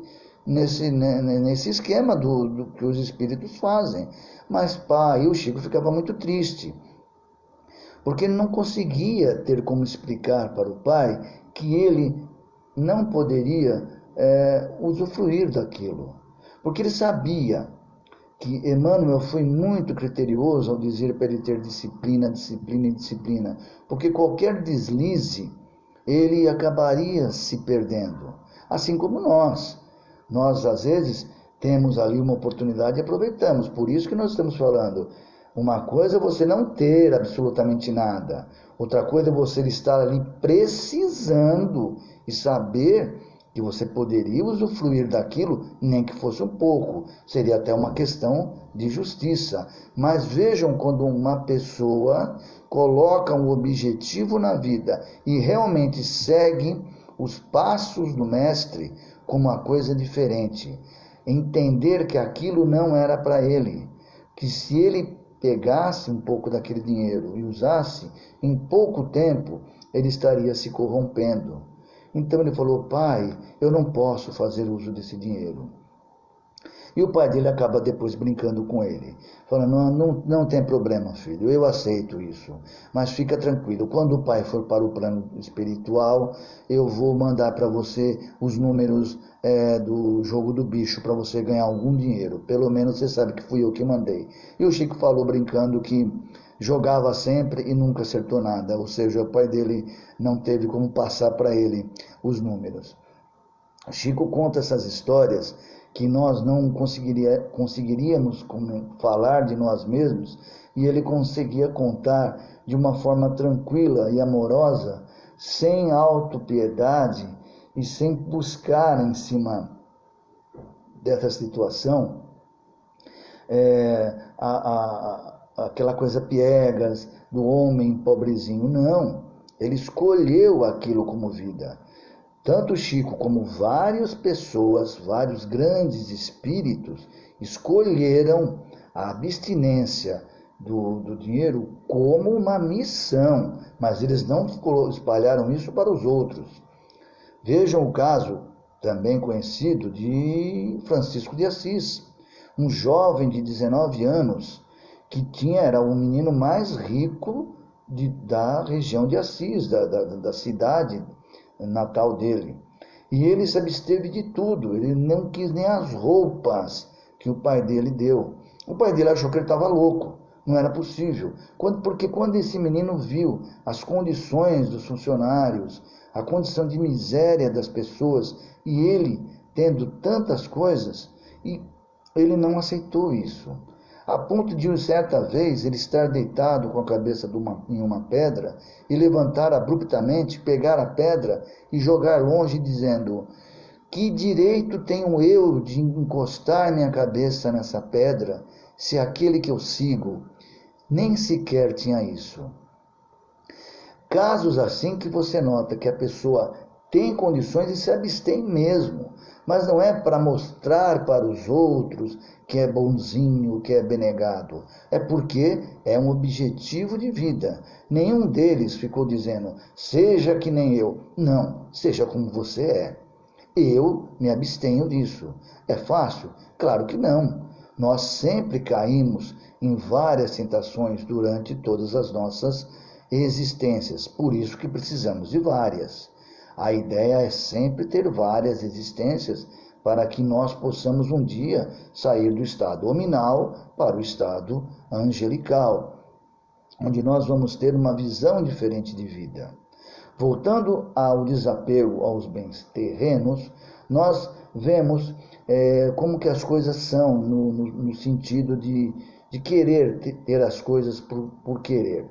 esquema do que os espíritos fazem. Mas pai, o Chico ficava muito triste, porque ele não conseguia ter como explicar para o pai que ele não poderia usufruir daquilo. Porque ele sabia que Emmanuel foi muito criterioso ao dizer para ele ter disciplina, disciplina e disciplina, porque qualquer deslize, ele acabaria se perdendo. Assim como nós. Nós, às vezes, temos ali uma oportunidade e aproveitamos. Por isso que nós estamos falando. Uma coisa é você não ter absolutamente nada. Outra coisa é você estar ali precisando e saber que você poderia usufruir daquilo, nem que fosse um pouco. Seria até uma questão de justiça. Mas vejam, quando uma pessoa coloca um objetivo na vida e realmente segue os passos do mestre como uma coisa diferente. Entender que aquilo não era para ele. Que se ele pegasse um pouco daquele dinheiro e usasse, em pouco tempo ele estaria se corrompendo. Então ele falou: pai, eu não posso fazer uso desse dinheiro. E o pai dele acaba depois brincando com ele, falando: não tem problema, filho, eu aceito isso, mas fica tranquilo, quando o pai for para o plano espiritual, eu vou mandar para você os números do jogo do bicho, para você ganhar algum dinheiro, pelo menos você sabe que fui eu que mandei. E o Chico falou brincando que jogava sempre e nunca acertou nada, ou seja, o pai dele não teve como passar para ele os números. Chico conta essas histórias que nós não conseguiríamos falar de nós mesmos, e ele conseguia contar de uma forma tranquila e amorosa, sem autopiedade e sem buscar em cima dessa situação aquela coisa piegas do homem pobrezinho. Não, ele escolheu aquilo como vida. Tanto Chico como várias pessoas, vários grandes espíritos, escolheram a abstinência do dinheiro como uma missão, mas eles não espalharam isso para os outros. Vejam o caso também conhecido de Francisco de Assis, um jovem de 19 anos, que era o menino mais rico da região de Assis, da cidade natal dele. E ele se absteve de tudo, ele não quis nem as roupas que o pai dele deu. O pai dele achou que ele estava louco, não era possível. Porque quando esse menino viu as condições dos funcionários, a condição de miséria das pessoas, e ele tendo tantas coisas, e ele não aceitou isso. A ponto de, certa vez, ele estar deitado com a cabeça em uma pedra e levantar abruptamente, pegar a pedra e jogar longe, dizendo: que direito tenho eu de encostar minha cabeça nessa pedra, se aquele que eu sigo nem sequer tinha isso? Casos assim que você nota que a pessoa tem condições e se abstém mesmo, mas não é para mostrar para os outros que é bonzinho, que é benegado. É porque é um objetivo de vida. Nenhum deles ficou dizendo: seja que nem eu. Não, seja como você é. Eu me abstenho disso. É fácil? Claro que não. Nós sempre caímos em várias tentações durante todas as nossas existências. Por isso que precisamos de várias. A ideia é sempre ter várias existências para que nós possamos um dia sair do estado hominal para o estado angelical, onde nós vamos ter uma visão diferente de vida. Voltando ao desapego aos bens terrenos, nós vemos como que as coisas são no sentido de querer ter as coisas por querer.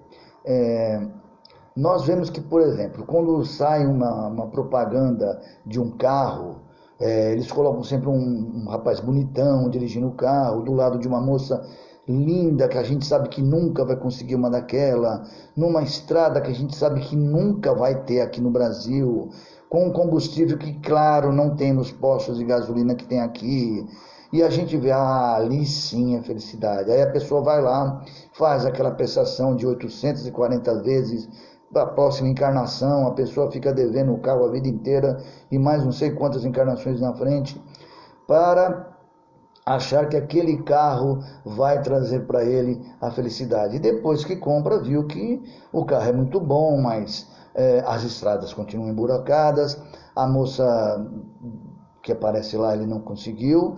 Nós vemos que, por exemplo, quando sai uma propaganda de um carro, eles colocam sempre um rapaz bonitão dirigindo o carro, do lado de uma moça linda, que a gente sabe que nunca vai conseguir uma daquela, numa estrada que a gente sabe que nunca vai ter aqui no Brasil, com um combustível que, claro, não tem nos postos de gasolina que tem aqui. E a gente vê, ali sim é felicidade. Aí a pessoa vai lá, faz aquela prestação de 840 vezes, da próxima encarnação, a pessoa fica devendo o carro a vida inteira e mais não sei quantas encarnações na frente, para achar que aquele carro vai trazer para ele a felicidade. E depois que compra, viu que o carro é muito bom, mas as estradas continuam emburacadas, a moça que aparece lá, ele não conseguiu,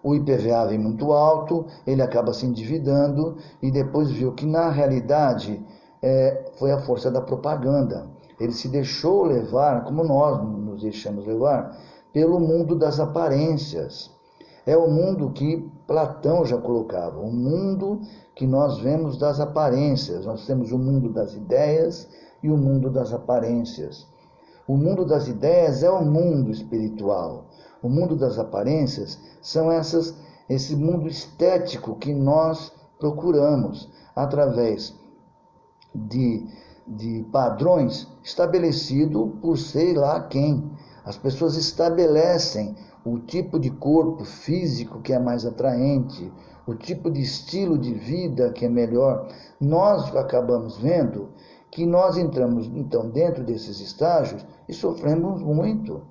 o IPVA vem muito alto, ele acaba se endividando e depois viu que na realidade foi a força da propaganda. Ele se deixou levar, como nós nos deixamos levar, pelo mundo das aparências. É o mundo que Platão já colocava, o mundo que nós vemos das aparências. Nós temos o mundo das ideias e o mundo das aparências. O mundo das ideias é o mundo espiritual. O mundo das aparências são esse mundo estético que nós procuramos através de padrões estabelecidos por sei lá quem. As pessoas estabelecem o tipo de corpo físico que é mais atraente, o tipo de estilo de vida que é melhor. Nós acabamos vendo que nós entramos, então, dentro desses estágios e sofremos muito.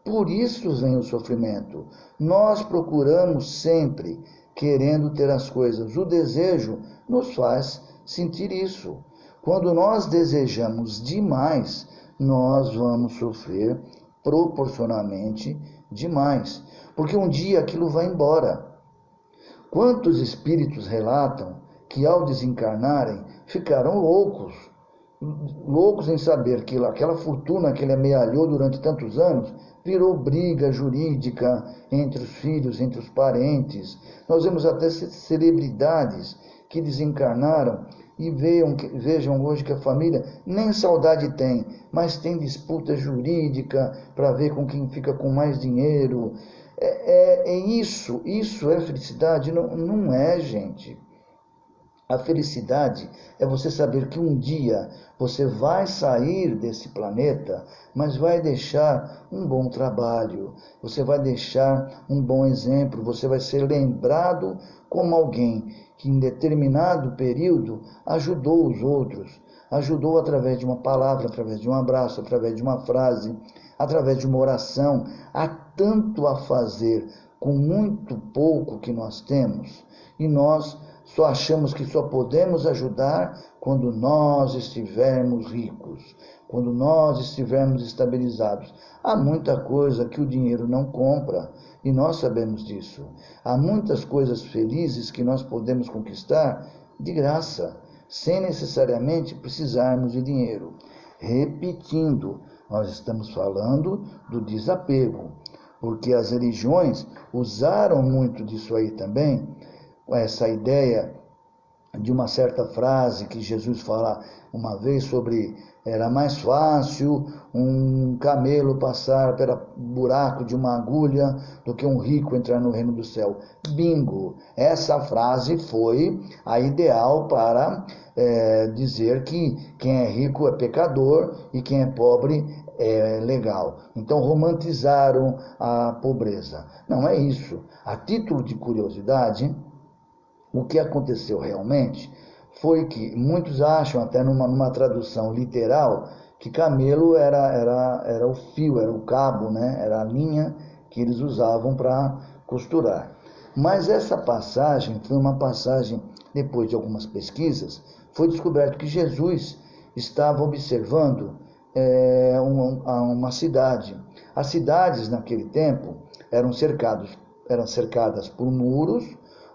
Por isso vem o sofrimento. Nós procuramos sempre querendo ter as coisas. O desejo nos faz sentir isso. Quando nós desejamos demais, nós vamos sofrer proporcionalmente demais, porque um dia aquilo vai embora. Quantos espíritos relatam que ao desencarnarem ficaram loucos em saber que aquela fortuna que ele amealhou durante tantos anos virou briga jurídica entre os filhos, entre os parentes. Nós vemos até celebridades que desencarnaram e vejam hoje que a família nem saudade tem, mas tem disputa jurídica para ver com quem fica com mais dinheiro. Isso é felicidade? Não é, gente. A felicidade é você saber que um dia você vai sair desse planeta, mas vai deixar um bom trabalho, você vai deixar um bom exemplo, você vai ser lembrado como alguém que em determinado período ajudou os outros, ajudou através de uma palavra, através de um abraço, através de uma frase, através de uma oração. Há tanto a fazer com muito pouco que nós temos, e nós só achamos que só podemos ajudar quando nós estivermos ricos, quando nós estivermos estabilizados. Há muita coisa que o dinheiro não compra, e nós sabemos disso. Há muitas coisas felizes que nós podemos conquistar de graça, sem necessariamente precisarmos de dinheiro. Repetindo, nós estamos falando do desapego, porque as religiões usaram muito disso aí também, essa ideia de uma certa frase que Jesus fala uma vez sobre era mais fácil um camelo passar pelo buraco de uma agulha do que um rico entrar no reino do céu. Bingo! Essa frase foi a ideal para dizer que quem é rico é pecador e quem é pobre é legal. Então romantizaram a pobreza. Não é isso. A título de curiosidade, o que aconteceu realmente foi que muitos acham, até numa tradução literal, que camelo era o fio, era o cabo, né? Era a linha que eles usavam para costurar. Mas essa passagem foi uma passagem, depois de algumas pesquisas, foi descoberto que Jesus estava observando uma cidade. As cidades naquele tempo eram cercadas por muros,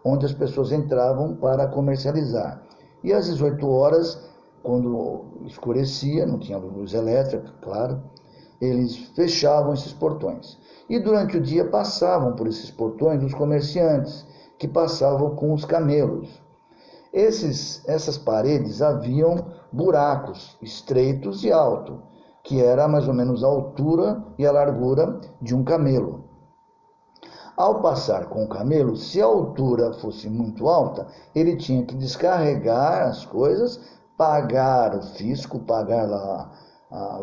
onde as pessoas entravam para comercializar. E às 18 horas, quando escurecia, não tinha luz elétrica, claro, eles fechavam esses portões. E durante o dia passavam por esses portões os comerciantes, que passavam com os camelos. Essas paredes haviam buracos estreitos e altos, que era mais ou menos a altura e a largura de um camelo. Ao passar com o camelo, se a altura fosse muito alta, ele tinha que descarregar as coisas, pagar o fisco, pagar lá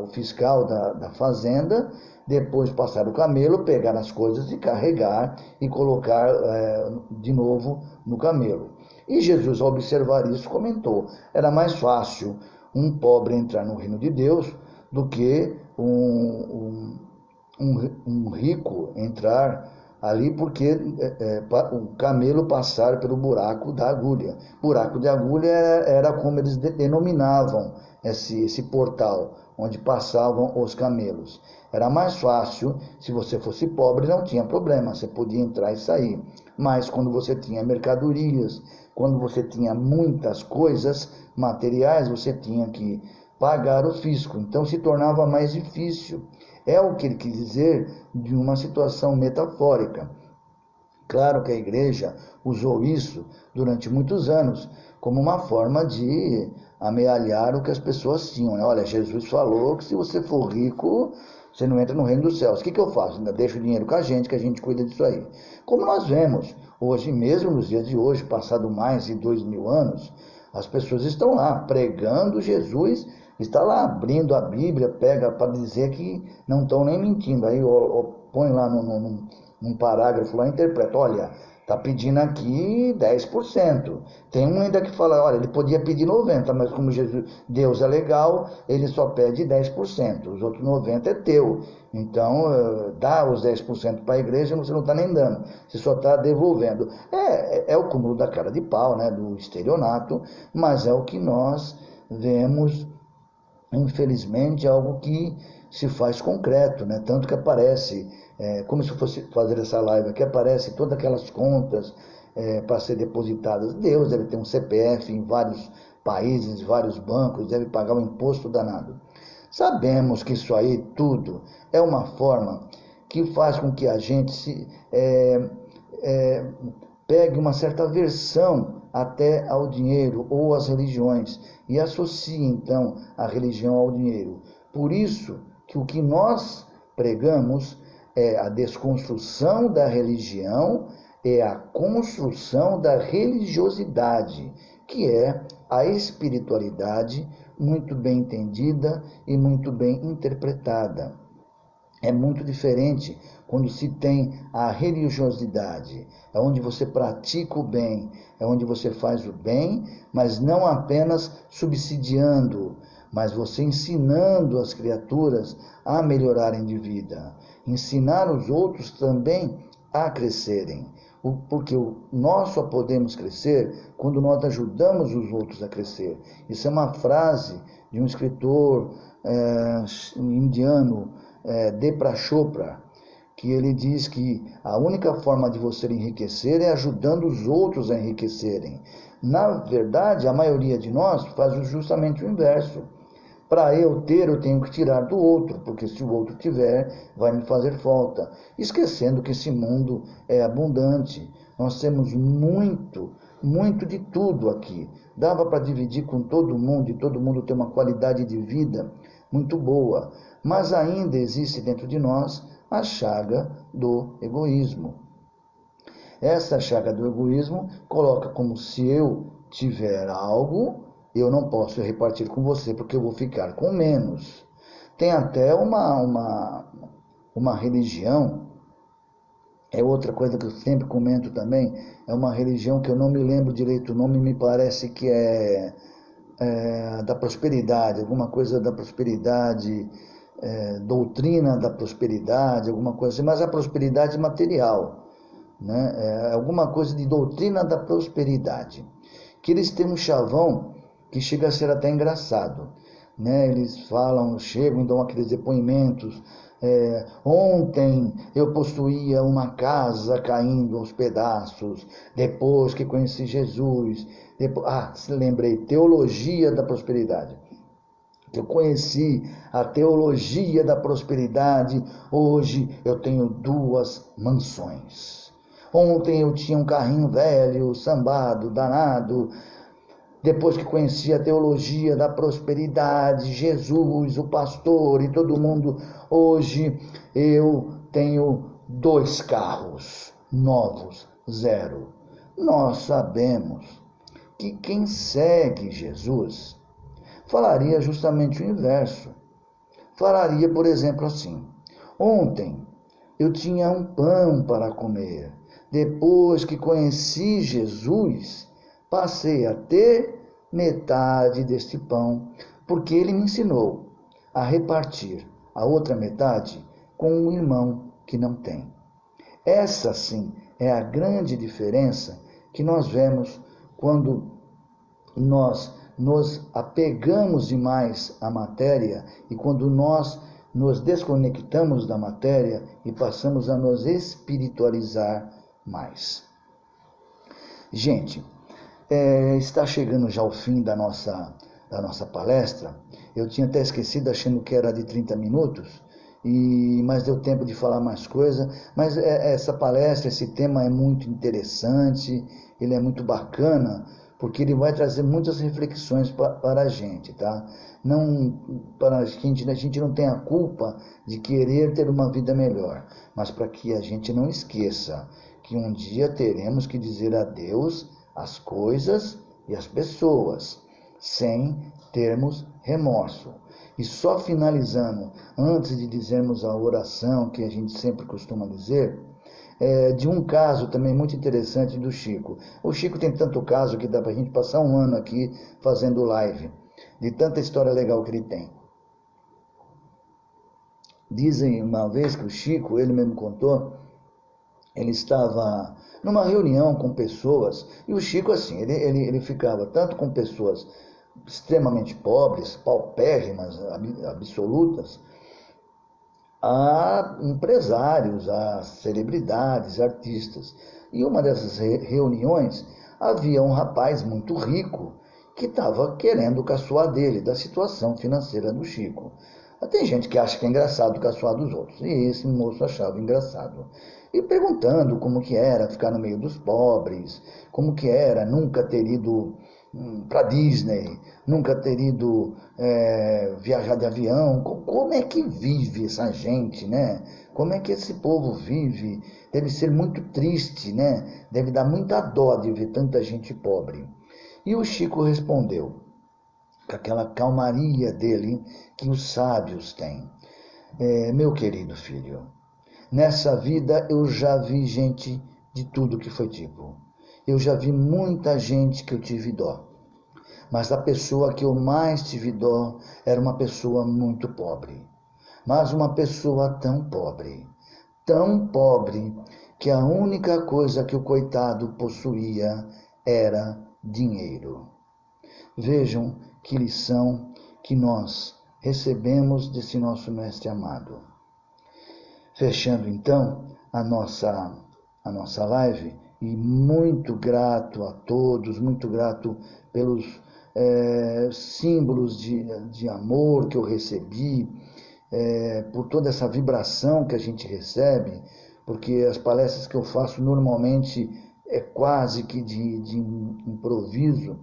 o fiscal da fazenda, depois passar o camelo, pegar as coisas e carregar e colocar de novo no camelo. E Jesus, ao observar isso, comentou: era mais fácil um pobre entrar no reino de Deus do que um rico entrar ali, porque o camelo passar pelo buraco da agulha. Buraco de agulha era como eles denominavam esse portal, onde passavam os camelos. Era mais fácil, se você fosse pobre, não tinha problema, você podia entrar e sair. Mas quando você tinha mercadorias, quando você tinha muitas coisas materiais, você tinha que pagar o fisco. Então se tornava mais difícil. É o que ele quis dizer de uma situação metafórica. Claro que a igreja usou isso durante muitos anos como uma forma de amealhar o que as pessoas tinham. Olha, Jesus falou que se você for rico, você não entra no reino dos céus. O que eu faço? Ainda deixo o dinheiro com a gente, que a gente cuida disso aí. Como nós vemos, hoje mesmo, nos dias de hoje, passado mais de 2000 anos, as pessoas estão lá pregando Jesus, está lá abrindo a Bíblia, pega para dizer que não estão nem mentindo. Aí põe lá num parágrafo lá, interpreta: olha, está pedindo aqui 10%. Tem um ainda que fala: olha, ele podia pedir 90%, mas como Deus é legal, ele só pede 10%. Os outros 90% é teu. Então, dá os 10% para a igreja, você não está nem dando, você só está devolvendo. É o cúmulo da cara de pau, né, do estelionato, mas é o que nós vemos, infelizmente, algo que se faz concreto, né? Tanto que aparece, como se eu fosse fazer essa live aqui, aparece todas aquelas contas para ser depositadas. Deus deve ter um CPF em vários países, vários bancos, deve pagar um imposto danado. Sabemos que isso aí tudo é uma forma que faz com que a gente pegue uma certa aversão até ao dinheiro ou às religiões e associe então a religião ao dinheiro. Por isso que o que nós pregamos é a desconstrução da religião, é a construção da religiosidade, que é a espiritualidade muito bem entendida e muito bem interpretada. É muito diferente quando se tem a religiosidade, é onde você pratica o bem, é onde você faz o bem, mas não apenas subsidiando, mas você ensinando as criaturas a melhorarem de vida, ensinar os outros também a crescerem, porque nós só podemos crescer quando nós ajudamos os outros a crescer. Isso é uma frase de um escritor indiano, Deepak Chopra, que ele diz que a única forma de você enriquecer é ajudando os outros a enriquecerem. Na verdade, a maioria de nós faz justamente o inverso. Para eu ter, eu tenho que tirar do outro, porque se o outro tiver, vai me fazer falta. Esquecendo que esse mundo é abundante. Nós temos muito de tudo aqui. Dava para dividir com todo mundo e todo mundo ter uma qualidade de vida muito boa. Mas ainda existe dentro de nós a chaga do egoísmo. Essa chaga do egoísmo coloca como: se eu tiver algo, eu não posso repartir com você, porque eu vou ficar com menos. Tem até uma religião, é outra coisa que eu sempre comento também, é uma religião que eu não me lembro direito o nome, me parece que é da prosperidade, alguma coisa da prosperidade, doutrina da prosperidade, alguma coisa assim, mas a prosperidade material, né? Alguma coisa de doutrina da prosperidade, que eles têm um chavão que chega a ser até engraçado, né? Eles falam, chegam e dão aqueles depoimentos: ontem eu possuía uma casa caindo aos pedaços, depois que conheci Jesus, lembrei, teologia da prosperidade. Eu conheci a teologia da prosperidade, hoje eu tenho 2 mansões. Ontem eu tinha um carrinho velho, sambado, danado. depois que conheci a teologia da prosperidade, Jesus, o pastor e todo mundo, hoje eu tenho 2 carros novos, 0. Nós sabemos que quem segue Jesus falaria justamente o inverso. Falaria, por exemplo, assim: ontem eu tinha um pão para comer. Depois que conheci Jesus, passei a ter metade deste pão, porque ele me ensinou a repartir a outra metade com um irmão que não tem. Essa, sim, é a grande diferença que nós vemos quando nós nos apegamos demais à matéria e quando nós nos desconectamos da matéria e passamos a nos espiritualizar mais. Gente, está chegando já o fim da nossa palestra. Eu tinha até esquecido, achando que era de 30 minutos, mas deu tempo de falar mais coisa. Mas essa palestra, esse tema é muito interessante, ele é muito bacana, porque ele vai trazer muitas reflexões para a gente, tá? Para a gente não tem a culpa de querer ter uma vida melhor, mas para que a gente não esqueça que um dia teremos que dizer adeus às coisas e às pessoas, sem termos remorso. E só finalizando, antes de dizermos a oração que a gente sempre costuma dizer, de um caso também muito interessante do Chico. O Chico tem tanto caso que dá para a gente passar um ano aqui fazendo live, de tanta história legal que ele tem. Dizem uma vez que o Chico, ele mesmo contou, ele estava numa reunião com pessoas, e o Chico, assim, ele ficava tanto com pessoas extremamente pobres, paupérrimas, absolutas, a empresários, a celebridades, artistas. E uma dessas reuniões havia um rapaz muito rico que estava querendo caçoar dele, da situação financeira do Chico. Tem gente que acha que é engraçado caçoar dos outros, e esse moço achava engraçado. E perguntando como que era ficar no meio dos pobres, como que era nunca ter ido para Disney, nunca ter ido viajar de avião, como é que vive essa gente, né? Como é que esse povo vive? Deve ser muito triste, né? Deve dar muita dó de ver tanta gente pobre. E o Chico respondeu, com aquela calmaria dele que os sábios têm: meu querido filho, nessa vida eu já vi gente de tudo que foi tipo. Eu já vi muita gente que eu tive dó. Mas a pessoa que eu mais tive dó era uma pessoa muito pobre. Mas uma pessoa tão pobre, que a única coisa que o coitado possuía era dinheiro. Vejam que lição que nós recebemos desse nosso mestre amado. Fechando então a nossa live, e muito grato a todos, muito grato pelos símbolos de amor que eu recebi, por toda essa vibração que a gente recebe, porque as palestras que eu faço normalmente é quase que de improviso.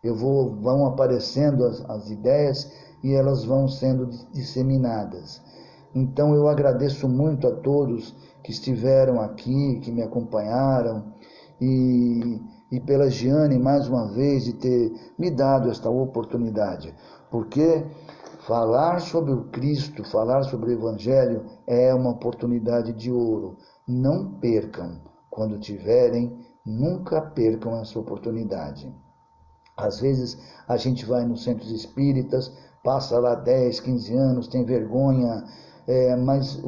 Vão aparecendo as ideias e elas vão sendo disseminadas. Então eu agradeço muito a todos que estiveram aqui, que me acompanharam, e pela Giane, mais uma vez, de ter me dado esta oportunidade, porque falar sobre o Cristo, falar sobre o Evangelho é uma oportunidade de ouro. Não percam, quando tiverem, nunca percam essa oportunidade. Às vezes a gente vai nos centros espíritas, passa lá 10, 15 anos, tem vergonha, mas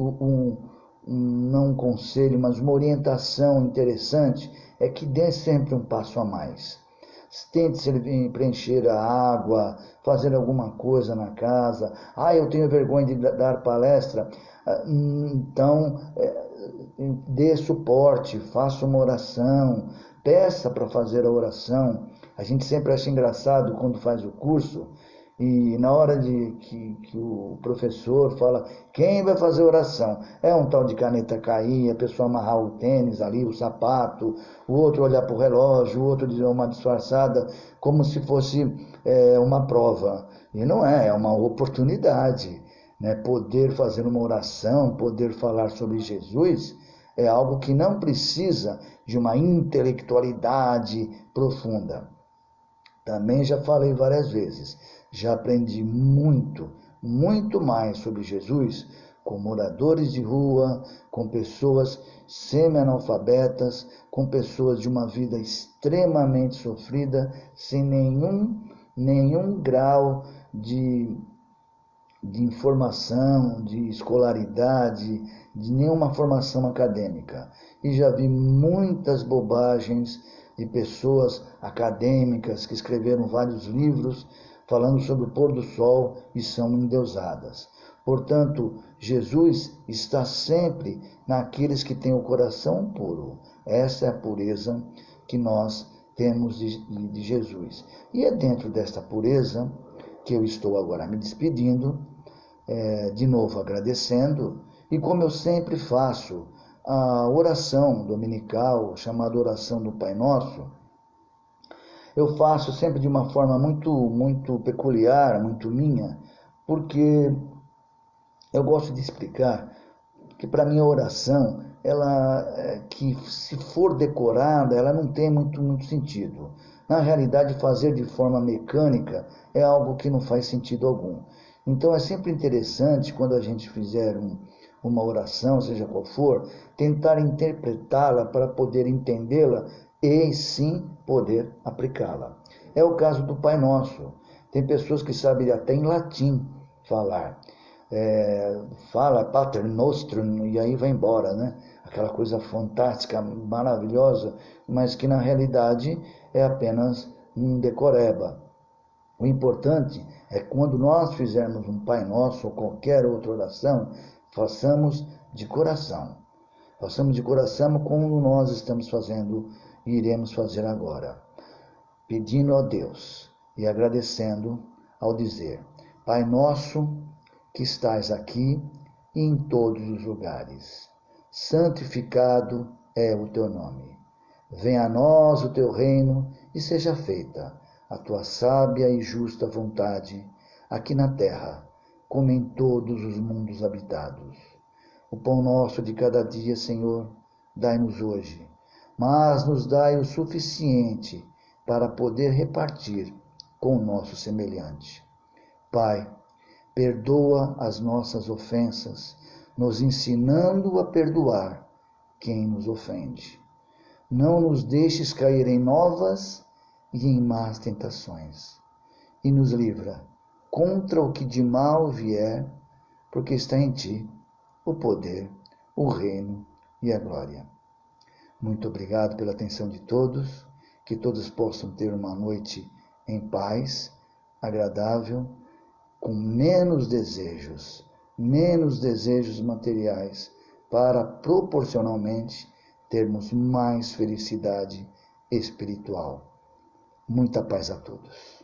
não um conselho, mas uma orientação interessante é que dê sempre um passo a mais. Tente preencher a água, fazer alguma coisa na casa. Eu tenho vergonha de dar palestra. Então, dê suporte, faça uma oração, peça para fazer a oração. A gente sempre acha engraçado quando faz o curso, E na hora que o professor fala quem vai fazer oração, é um tal de caneta cair, a pessoa amarrar o tênis ali, o sapato, o outro olhar para o relógio, o outro dizer uma disfarçada, como se fosse uma prova. E não é, é uma oportunidade. Né? Poder fazer uma oração, poder falar sobre Jesus, é algo que não precisa de uma intelectualidade profunda. Também já falei várias vezes, já aprendi muito, muito mais sobre Jesus com moradores de rua, com pessoas semi-analfabetas, com pessoas de uma vida extremamente sofrida, sem nenhum grau de informação, de escolaridade, de nenhuma formação acadêmica. E já vi muitas bobagens de pessoas acadêmicas que escreveram vários livros falando sobre o pôr do sol e são endeusadas. Portanto, Jesus está sempre naqueles que têm o coração puro. Essa é a pureza que nós temos de Jesus. E é dentro desta pureza que eu estou agora me despedindo, de novo agradecendo, e como eu sempre faço, a oração dominical, chamada oração do Pai Nosso, eu faço sempre de uma forma muito peculiar, muito minha, porque eu gosto de explicar que para mim a oração, ela que se for decorada, ela não tem muito sentido. Na realidade, fazer de forma mecânica é algo que não faz sentido algum. Então é sempre interessante, quando a gente fizer uma oração, seja qual for, tentar interpretá-la para poder entendê-la e sim poder aplicá-la. É o caso do Pai Nosso. Tem pessoas que sabem até em latim falar. Fala Pater Nostrum e aí vai embora, né? Aquela coisa fantástica, maravilhosa, mas que na realidade é apenas um decoreba. O importante é que quando nós fizermos um Pai Nosso ou qualquer outra oração, façamos de coração. Façamos de coração como nós estamos fazendo e iremos fazer agora. Pedindo a Deus e agradecendo ao dizer: Pai Nosso que estais aqui e em todos os lugares, santificado é o teu nome. Venha a nós o teu reino e seja feita a tua sábia e justa vontade, aqui na terra, como em todos os mundos habitados. O pão nosso de cada dia, Senhor, dai-nos hoje, mas nos dai o suficiente para poder repartir com o nosso semelhante. Pai, perdoa as nossas ofensas, nos ensinando a perdoar quem nos ofende. Não nos deixes cair em novas e em más tentações, e nos livra contra o que de mal vier, porque está em ti o poder, o reino e a glória. Muito obrigado pela atenção de todos, que todos possam ter uma noite em paz, agradável, com menos desejos materiais, para proporcionalmente termos mais felicidade espiritual. Muita paz a todos.